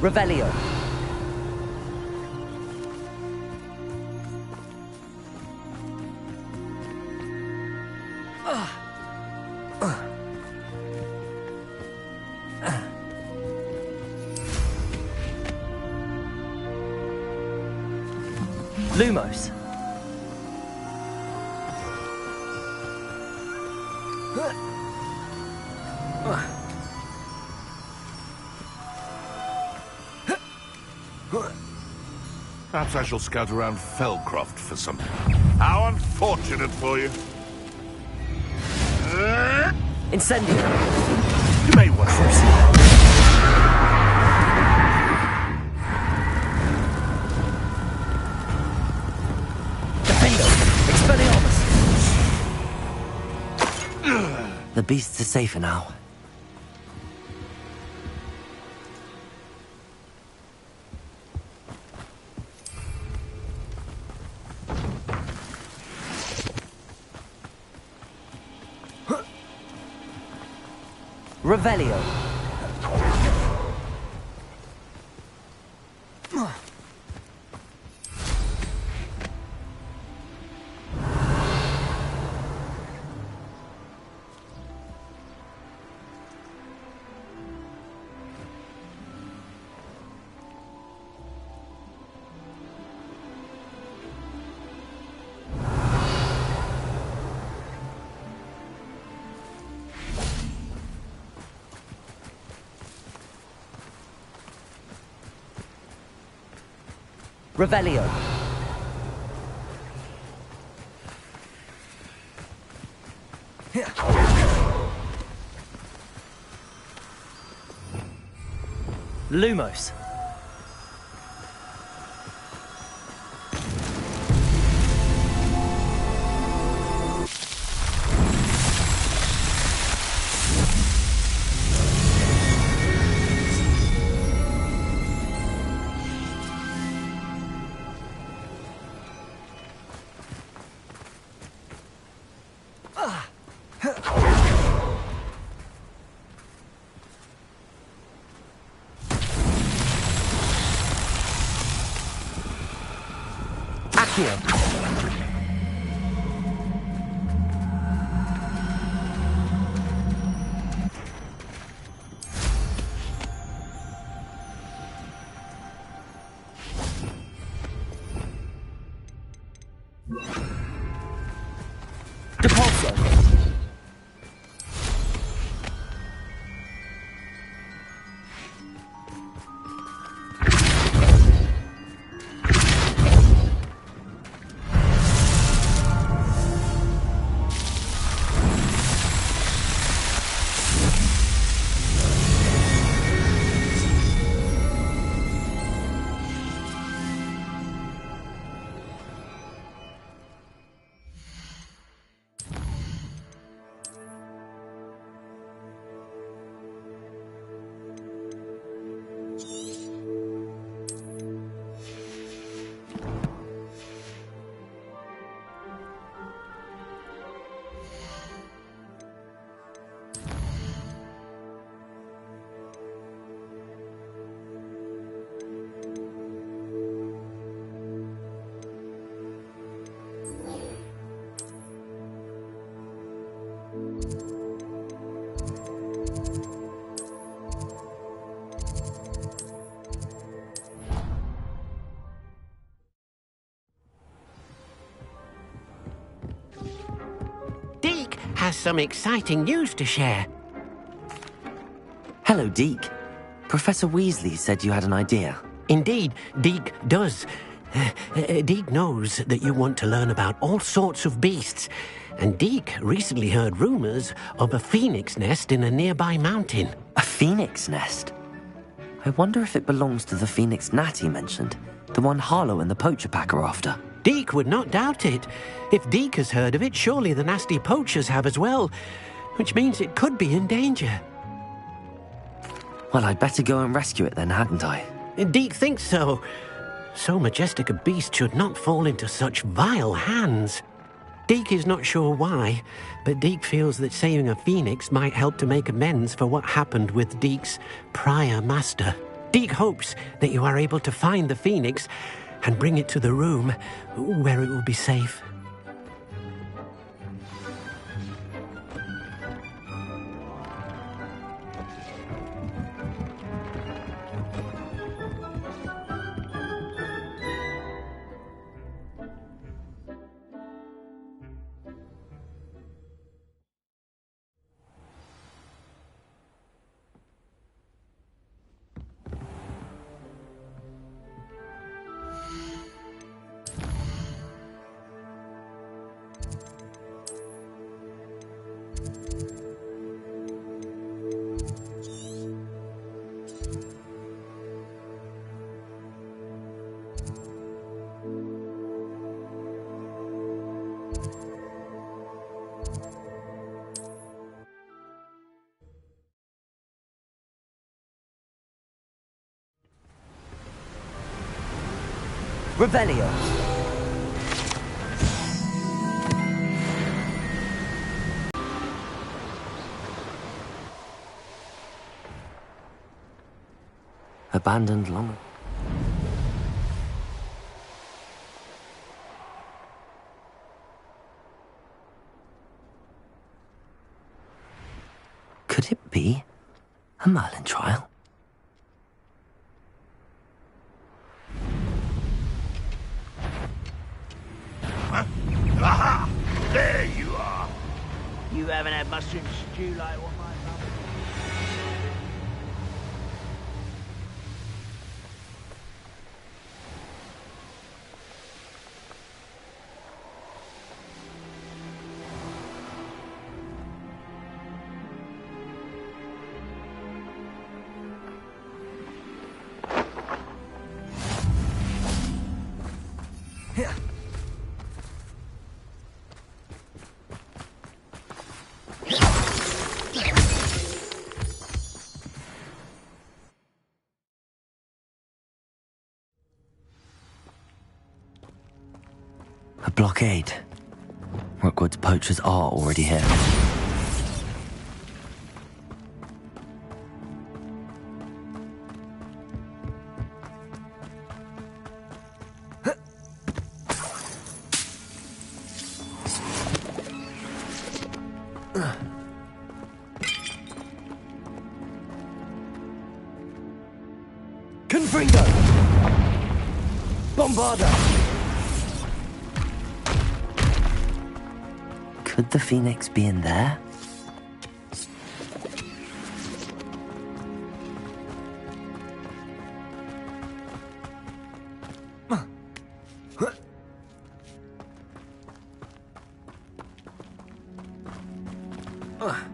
Revelio. Lumos. Perhaps I shall scout around Felcroft for something. How unfortunate for you. Incendio. You may want to see. The beasts are safer now. Revelio. Revelio. Lumos. Accio. Depulso. Has some exciting news to share. Hello, Deke. Professor Weasley said you had an idea. Indeed, Deke does. Deke knows that you want to learn about all sorts of beasts, and Deke recently heard rumors of a phoenix nest in a nearby mountain. A phoenix nest? I wonder if it belongs to the phoenix gnat he mentioned, the one Harlow and the poacher pack are after. Deke would not doubt it. If Deke has heard of it, surely the nasty poachers have as well, which means it could be in danger. Well, I'd better go and rescue it then, hadn't I? Deke thinks so. So majestic a beast should not fall into such vile hands. Deke is not sure why, but Deke feels that saving a phoenix might help to make amends for what happened with Deke's prior master. Deke hopes that you are able to find the Phoenix and bring it to the room where it will be safe. Revelio. Abandoned long. Could it be a Merlin trial? Aha! There you are! You haven't had mushroom stew like what my mum... A blockade. Rookwood's poachers are already here. Confringo! Bombarda! Could the Phoenix be in there? I've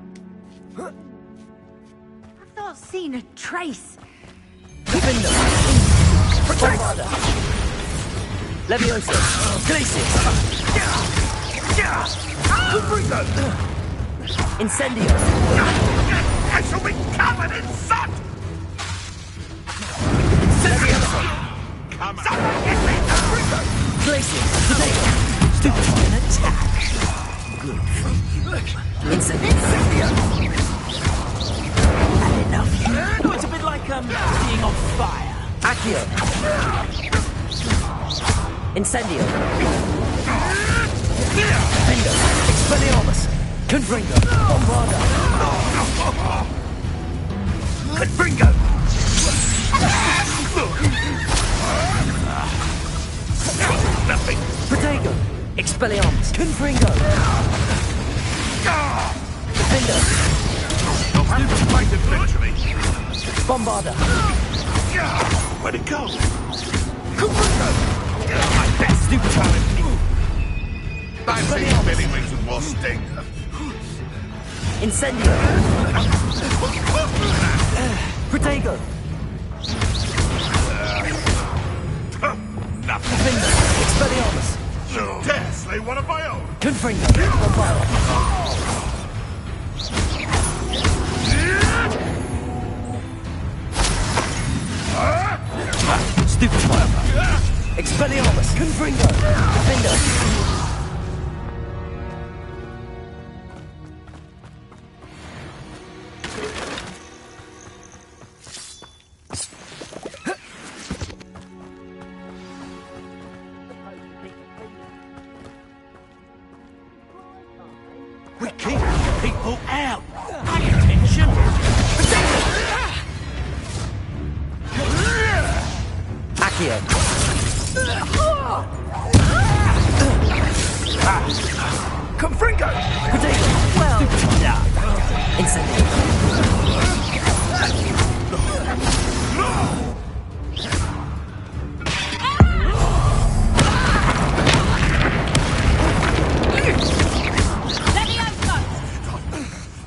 not seen a trace. Gryffindor! Bombarda! Leviosa! Glacius! Incendio! I shall be covered in soot! Leviosa! Come on! Someone get me the Gryffindor! Glacius! Potato! Stupefy! Attack! Incendio! Had enough. No, it's a bit like, being on fire. Accio! Incendio! Bingo! Expelliarmus! Confringo! Bombarda! Confringo! Nothing! Protego! Expelliarmus! Confringo! Bingo! You'll have to fight eventually! Bombarda! Where'd it go? My best stupefy! I've seen Billy Wings with more sting. Incendio! Protego! Nothing. Bingo! Expelliarmus! Dare slay one of my own! Confringo! Bombarda! Stupefy! Expelliarmus! Confringo! Bingo! We keep people out. Pay attention. Accio. Confringo. Well done. Incendio.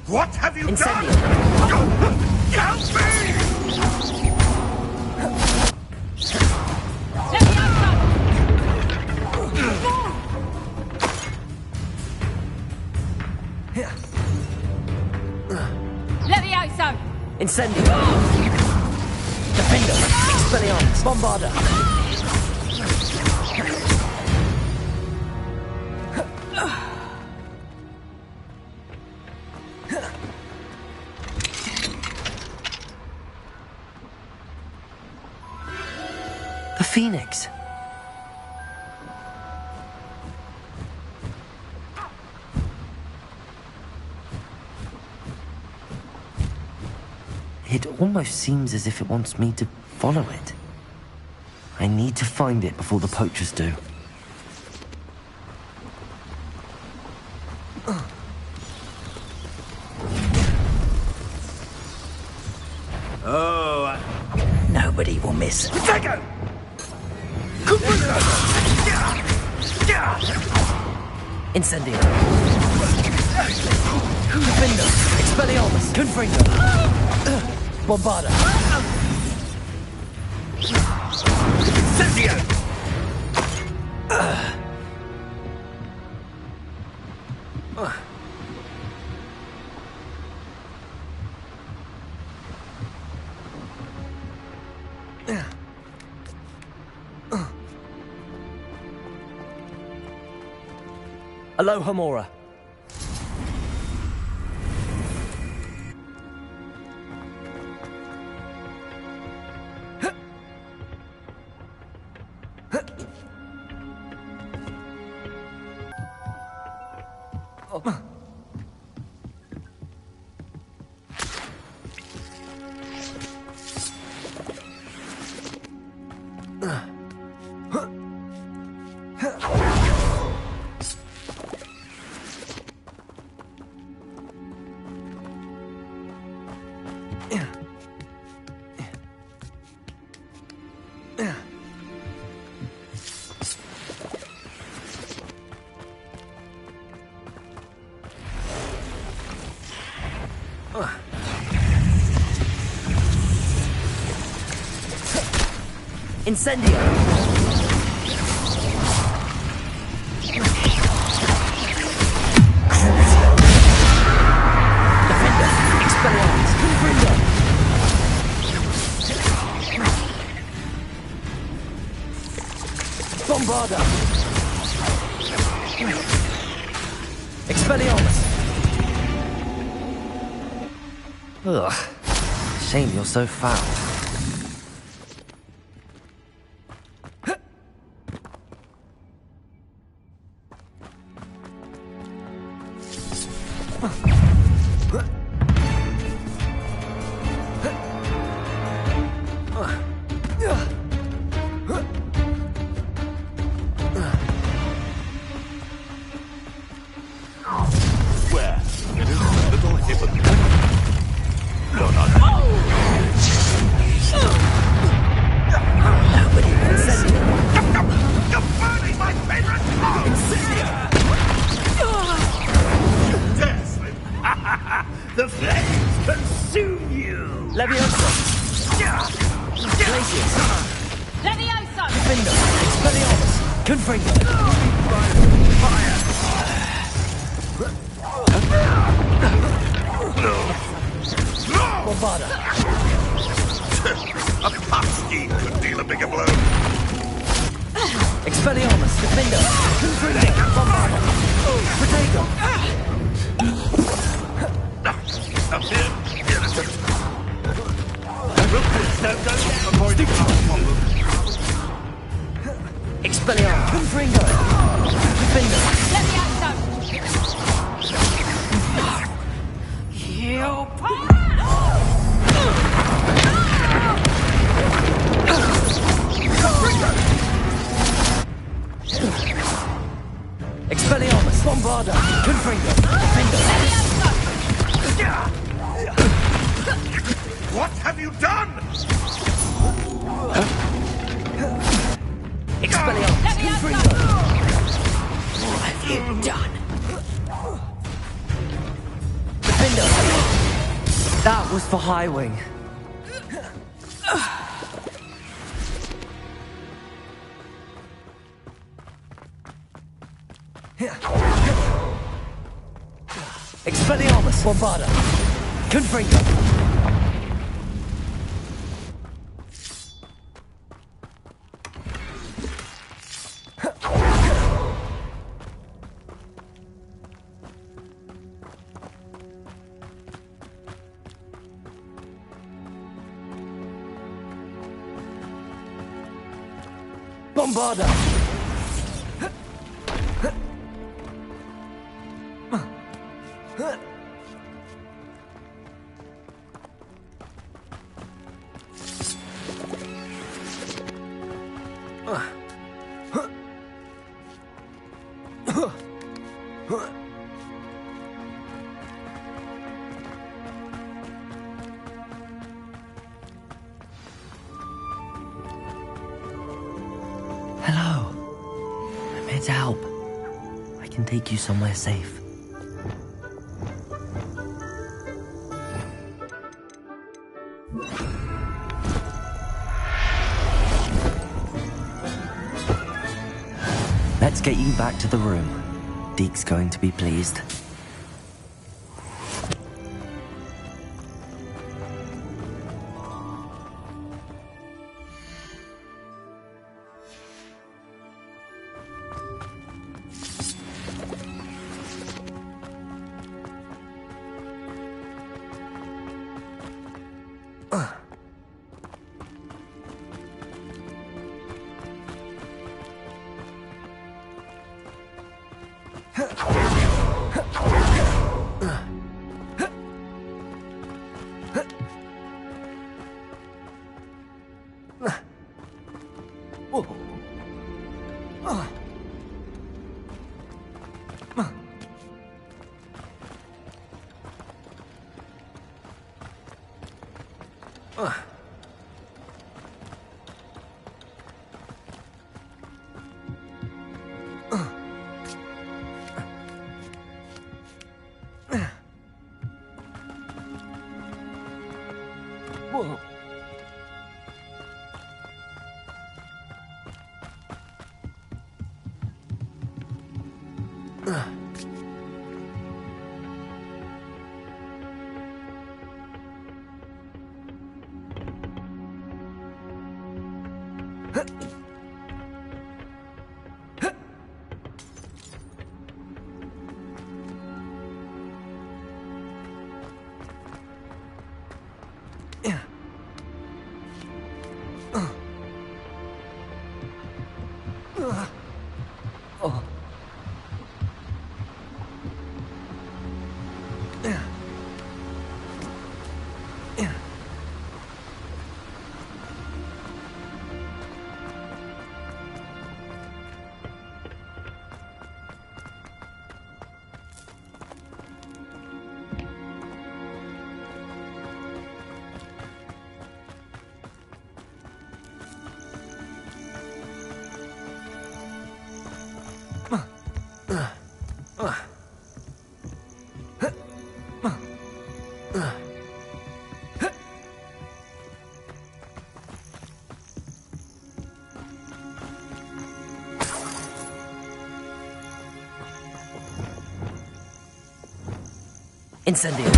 What have you Incendio. done? Help me! Levioso! Incendio. Defender. Expelliarmus. Bombarda. The Phoenix. It almost seems as if it wants me to follow it. I need to find it before the poachers do. Oh, Nobody will miss. Protego! Incendio. Defender. Expelliarmus. Confringo. Bombarda. Incendio! Aloha Mora. Incendio! Defender! Expelliarmus! Confringo! Bombarda! Expelliarmus! Ugh. Shame you're so foul. Where? It is a little hidden. No, no, no. You're burning my favorite part! Death! The flames consume you! Leviosa! Glacius! Levioso! Defender! Expelliarmus! Confringo! Fire! Bombarda! A pasty could deal a bigger blow. Expelliarmus! Defender! Confringo! Bombarda! Protego! Innocent. Avoiding our problem. Expelliarmus! Confringo! Defender! Levioso! Heal. Expelliarmus, Bombarda, Confringo, What have you done? Expelliarmus, Confringo. What have you done? That was for High Wing. Expelliarmus, Bombarda, Confringo. Bombarda! Hello. I'm here to help. I can take you somewhere safe. Let's get you back to the room. Deke's going to be pleased. Whoa. Incendio.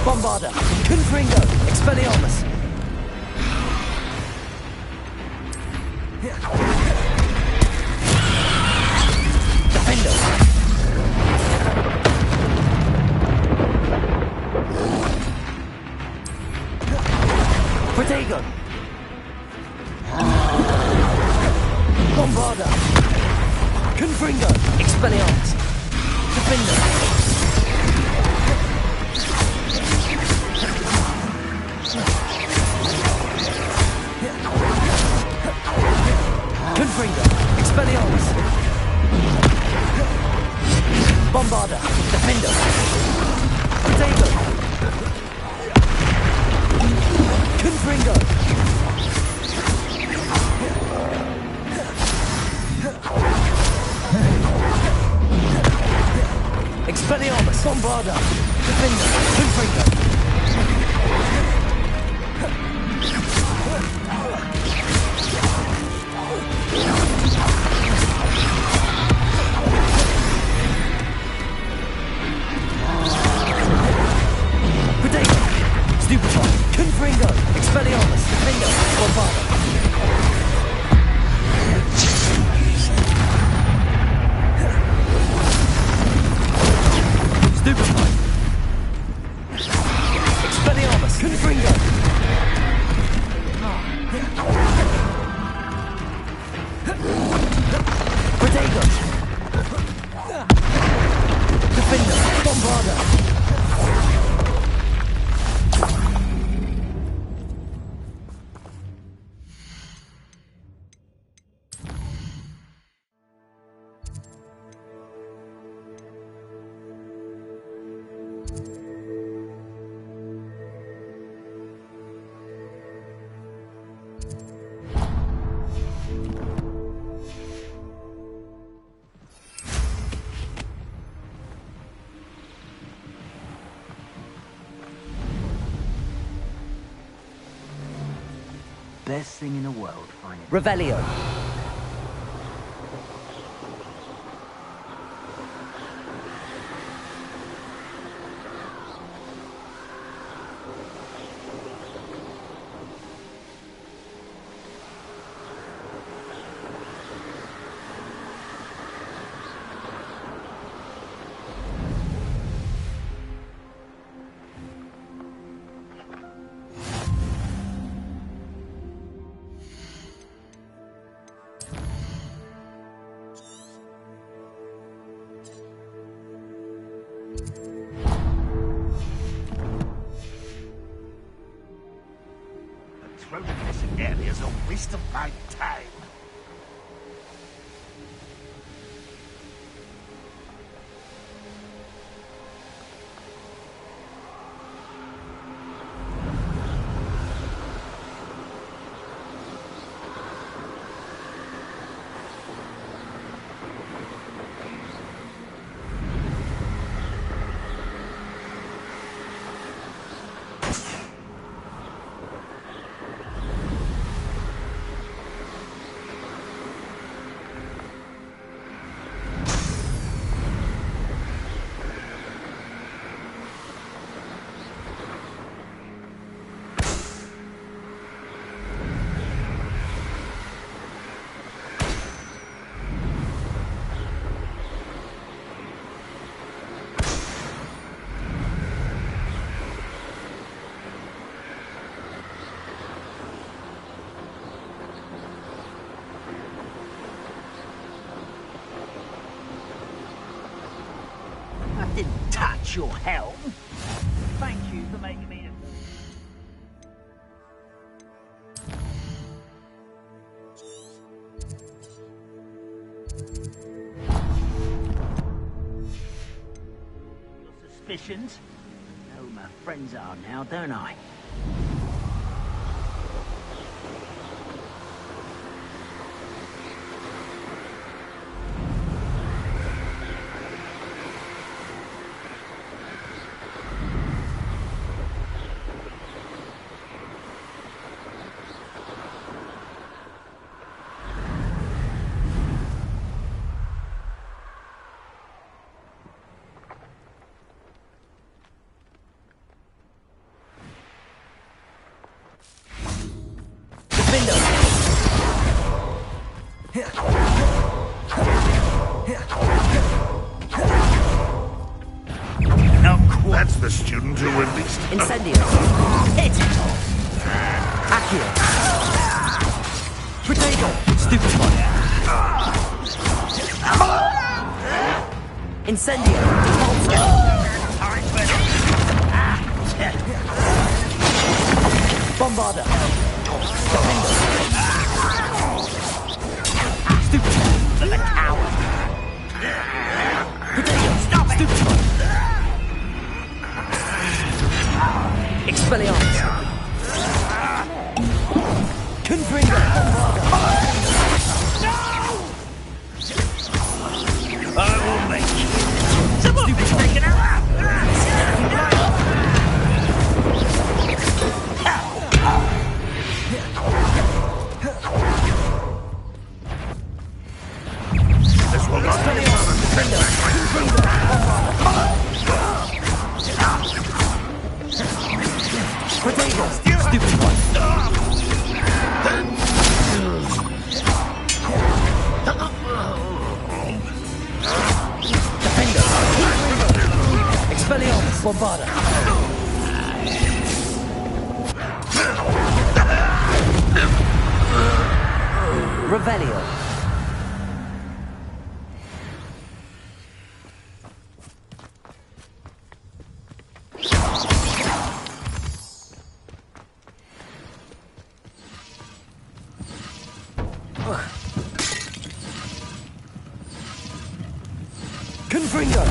Bombarda! Confringo! Expelliarmus! Defendo! Protego! Bombarda! Confringo! Expelliarmus! Defendo! Confringo! Expelliarmus! Bombarda! Defendo! Protego! Confringo! Expelliarmus! Bombarda! Defendo! Confringo! Stupefy! Confringo! Expelliarmus! Defendo! Bombarda! Stupefy! Expelliarmus! Confringo! Protego! Defendo! Bombarda! Best thing in the world, finding Revelio. Throwing this area's a waste of my time. didn't touch your helm. Thank you for making me a... Your suspicions? I know who my friends are now, don't I? That's the student who released... Incendio. Hit! Accio. Protego. Stupefy. Incendio. Bombarda. Stupefy. The coward. Protego. Stop it. Stupefy. Expelliarmus. Confringo. I will make you. Someone be taken out. This will not be Protego. Stupid one. Defender. Expelliarmus. Bombarda. Revelio. Confringo.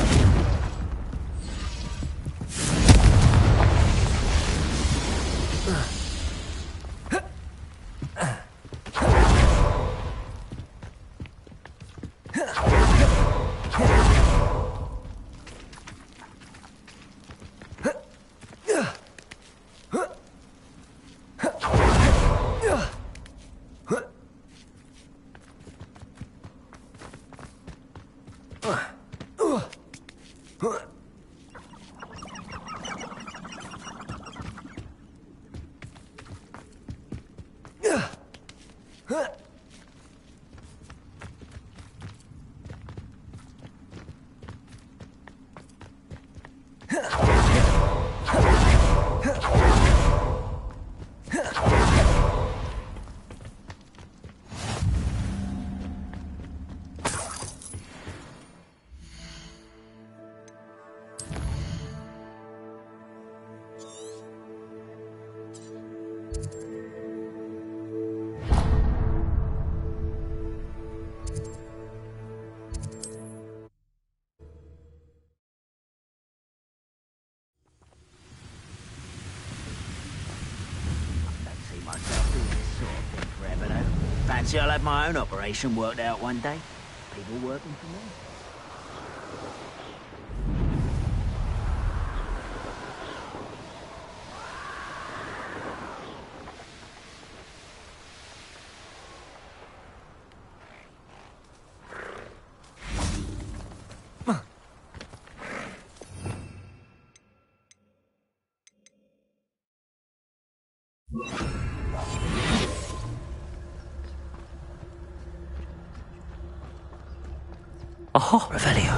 Fancy I'll have my own operation worked out one day. People working for me. Aha, Revelio.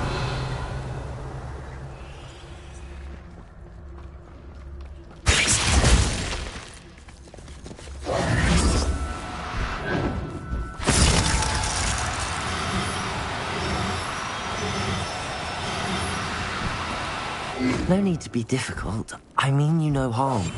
No need to be difficult. I mean you no harm.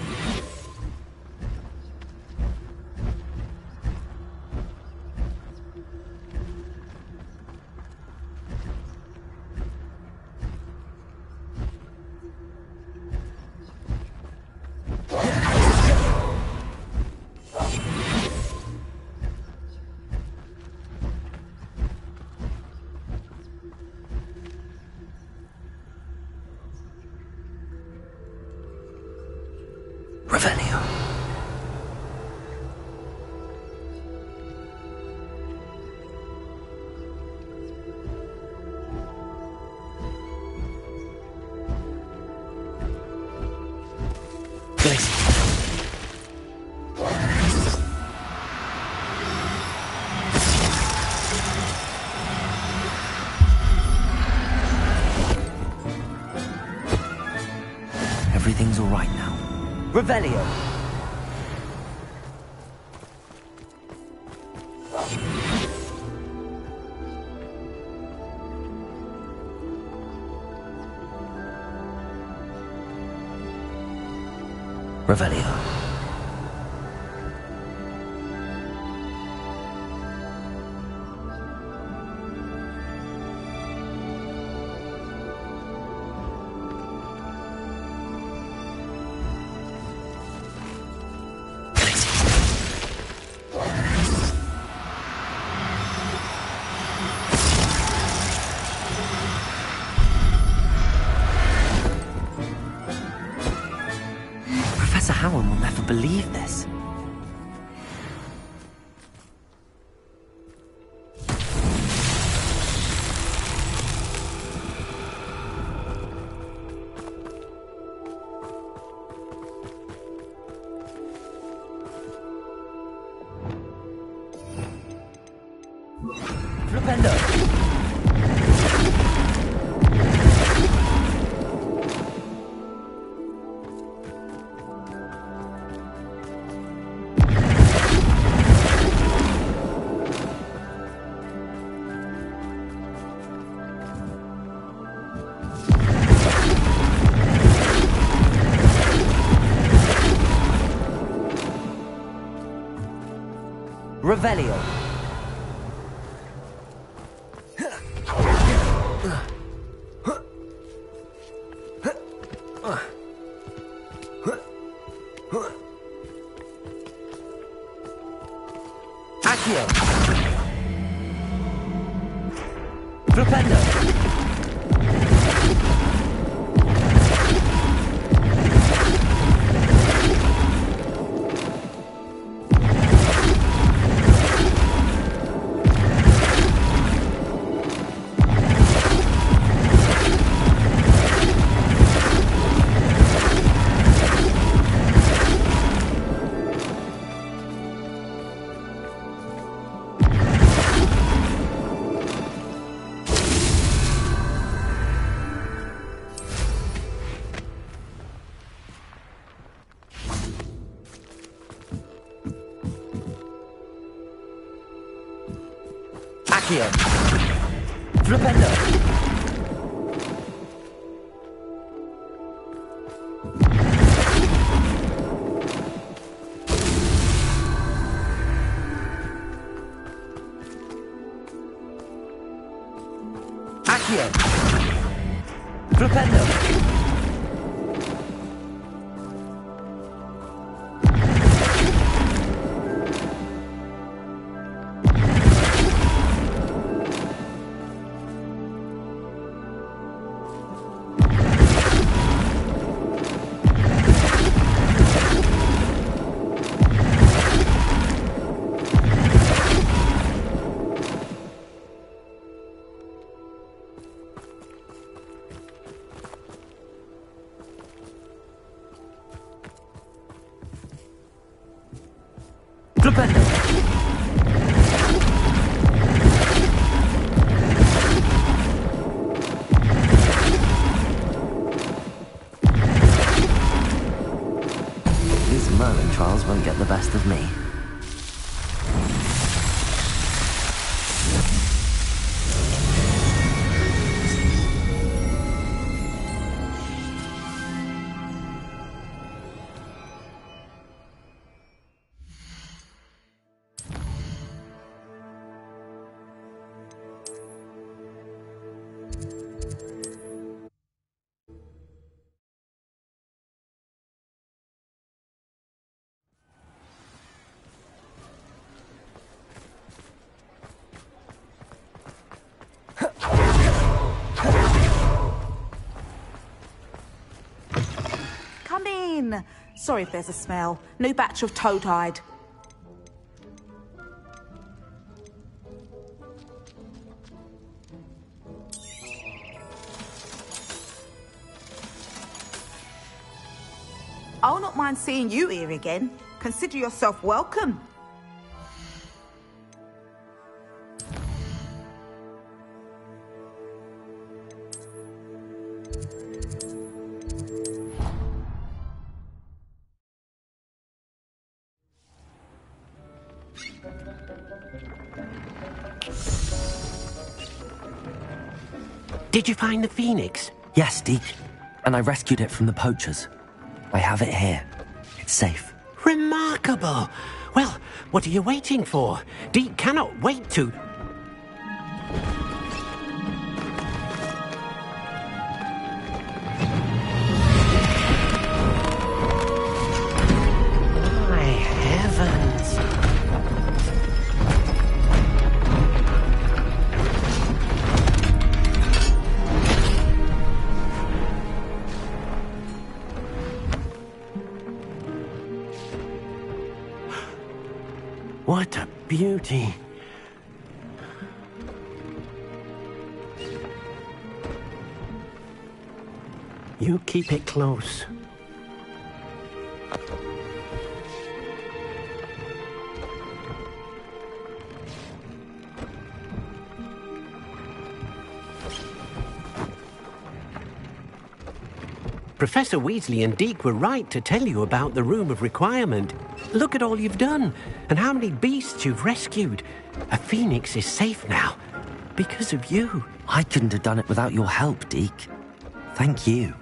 Revelio. Revelio. Professor Howard will never believe this. Flipendo! Revelio. Accio. Flipendo. Accio. Flipendo. Accio. Flipendo. Flipendo. These Merlin trials won't get the best of me. Come in. Sorry if there's a smell. New batch of toad-hide. I'll not mind seeing you here again. Consider yourself welcome. Did you find the phoenix? Yes, Deke. And I rescued it from the poachers. I have it here. It's safe. Remarkable! Well, what are you waiting for? Deke cannot wait to... My heavens! What a beauty. You keep it close. Professor Weasley and Deke were right to tell you about the Room of Requirement. Look at all you've done, and how many beasts you've rescued. A phoenix is safe now, because of you. I couldn't have done it without your help, Deke. Thank you.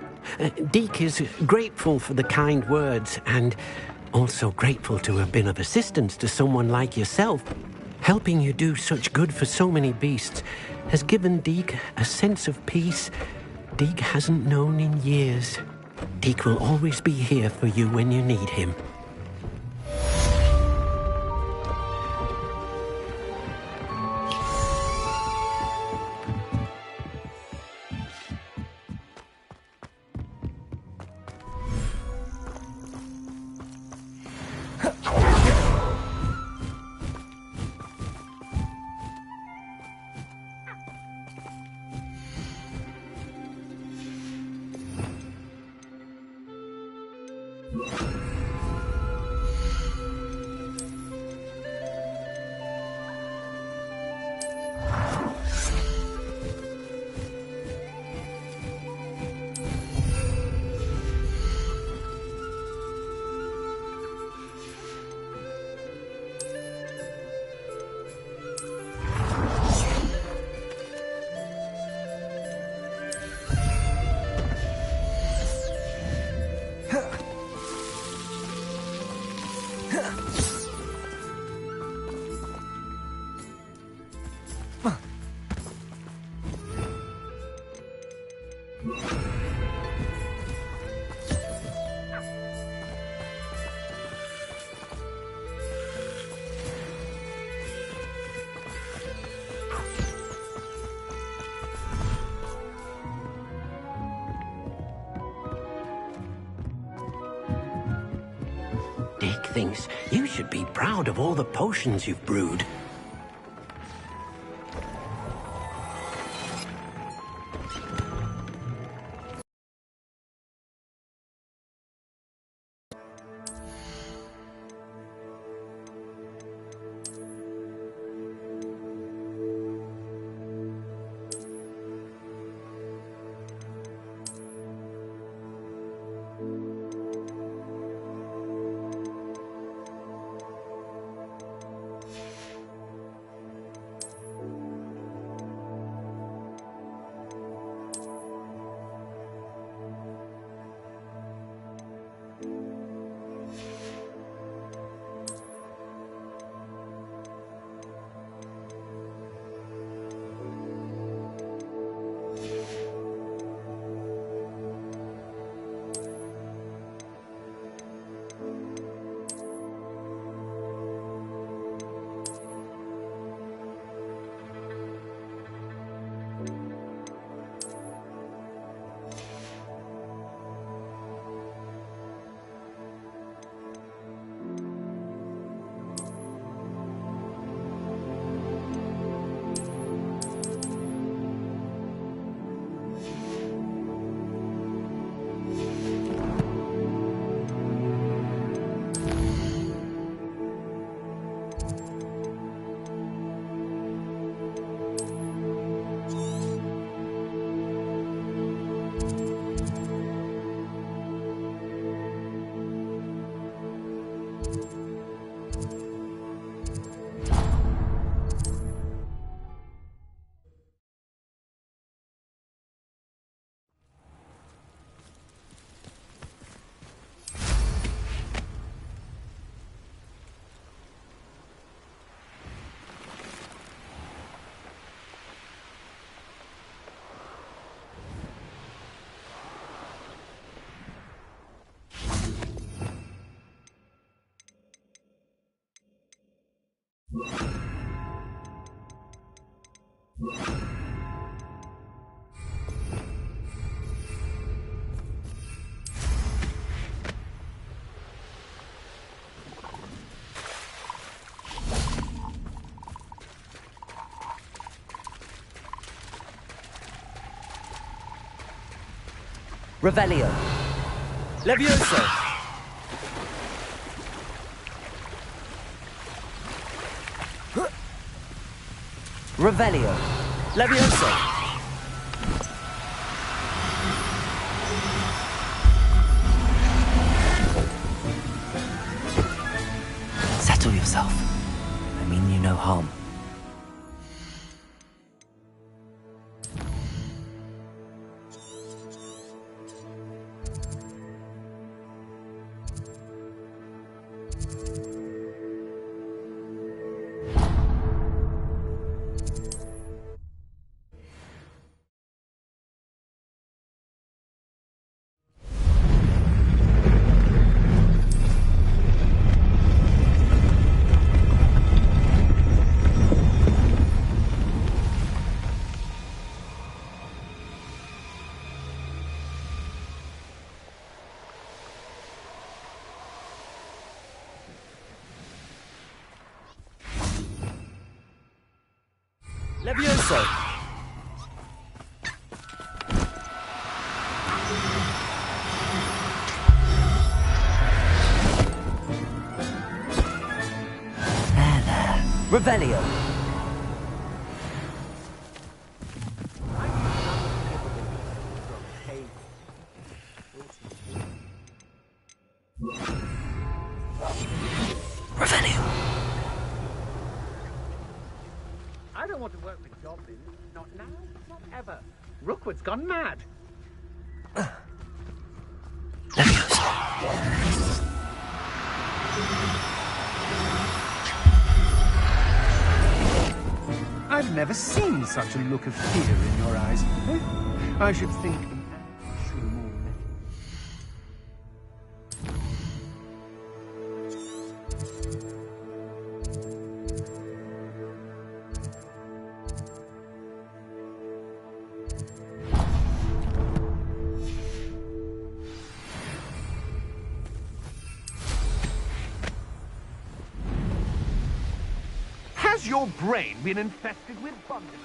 Deke is grateful for the kind words, and also grateful to have been of assistance to someone like yourself. Helping you do such good for so many beasts has given Deke a sense of peace Deke hasn't known in years. Deke will always be here for you when you need him. Deke thinks you should be proud of all the potions you've brewed. Revelio. Levioso. Revelio. Levioso. Settle yourself. I mean you no harm. Levioso. There. Revelio. Revelio. I don't want to work with goblins. Not now, not ever. Rookwood's gone mad. I've never seen such a look of fear in your eyes. I should think an actual more metal. Has your brain been infested with fundament?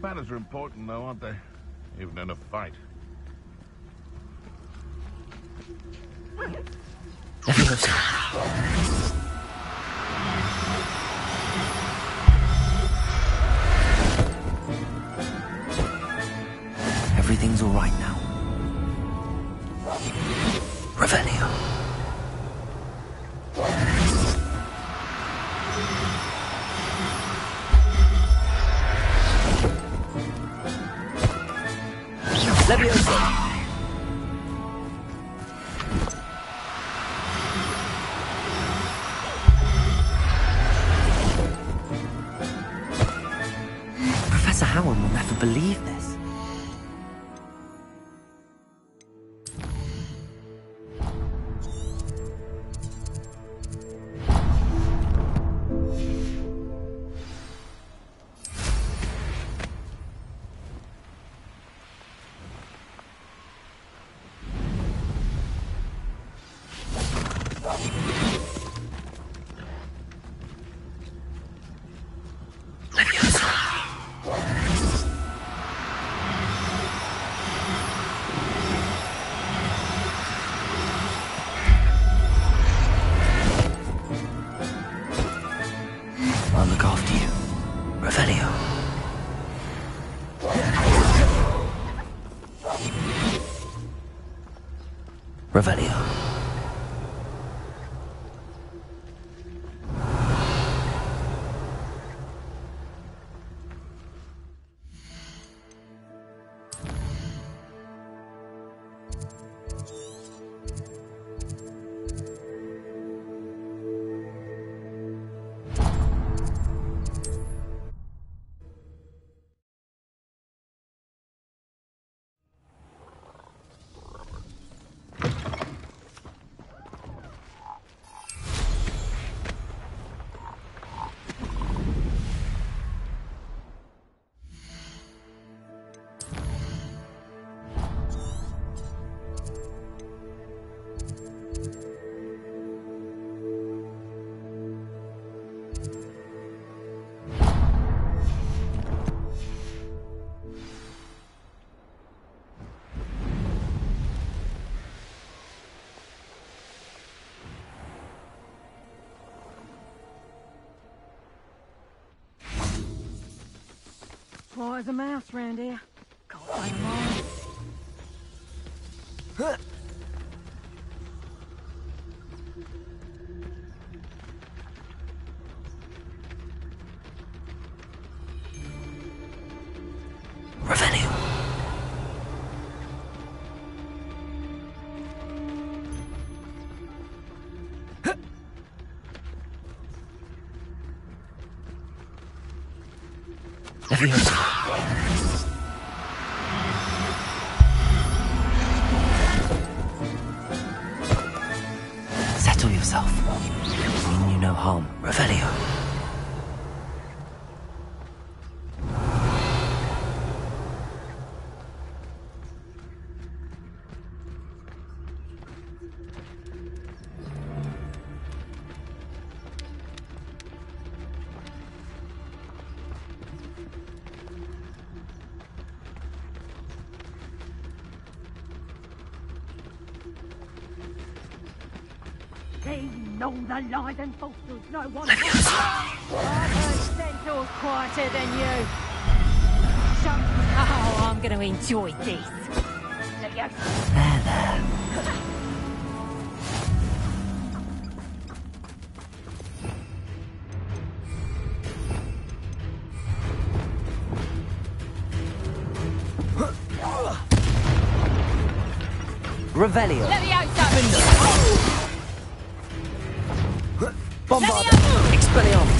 Manners are important, though, aren't they? Even in a fight. Everything's all right now. Revelio. Levioso. Professor Howard will never believe this. Revelio. Quiet as a mouse round here. Can't find them all. Revelio. Settle yourself. Mean you no harm. Revelio. They know the lies and falsehoods no one wants. I've heard centaurs quieter than you. Oh, I'm going to enjoy this. There. Revelio. Let me out, Bombarda. Expelliarmus.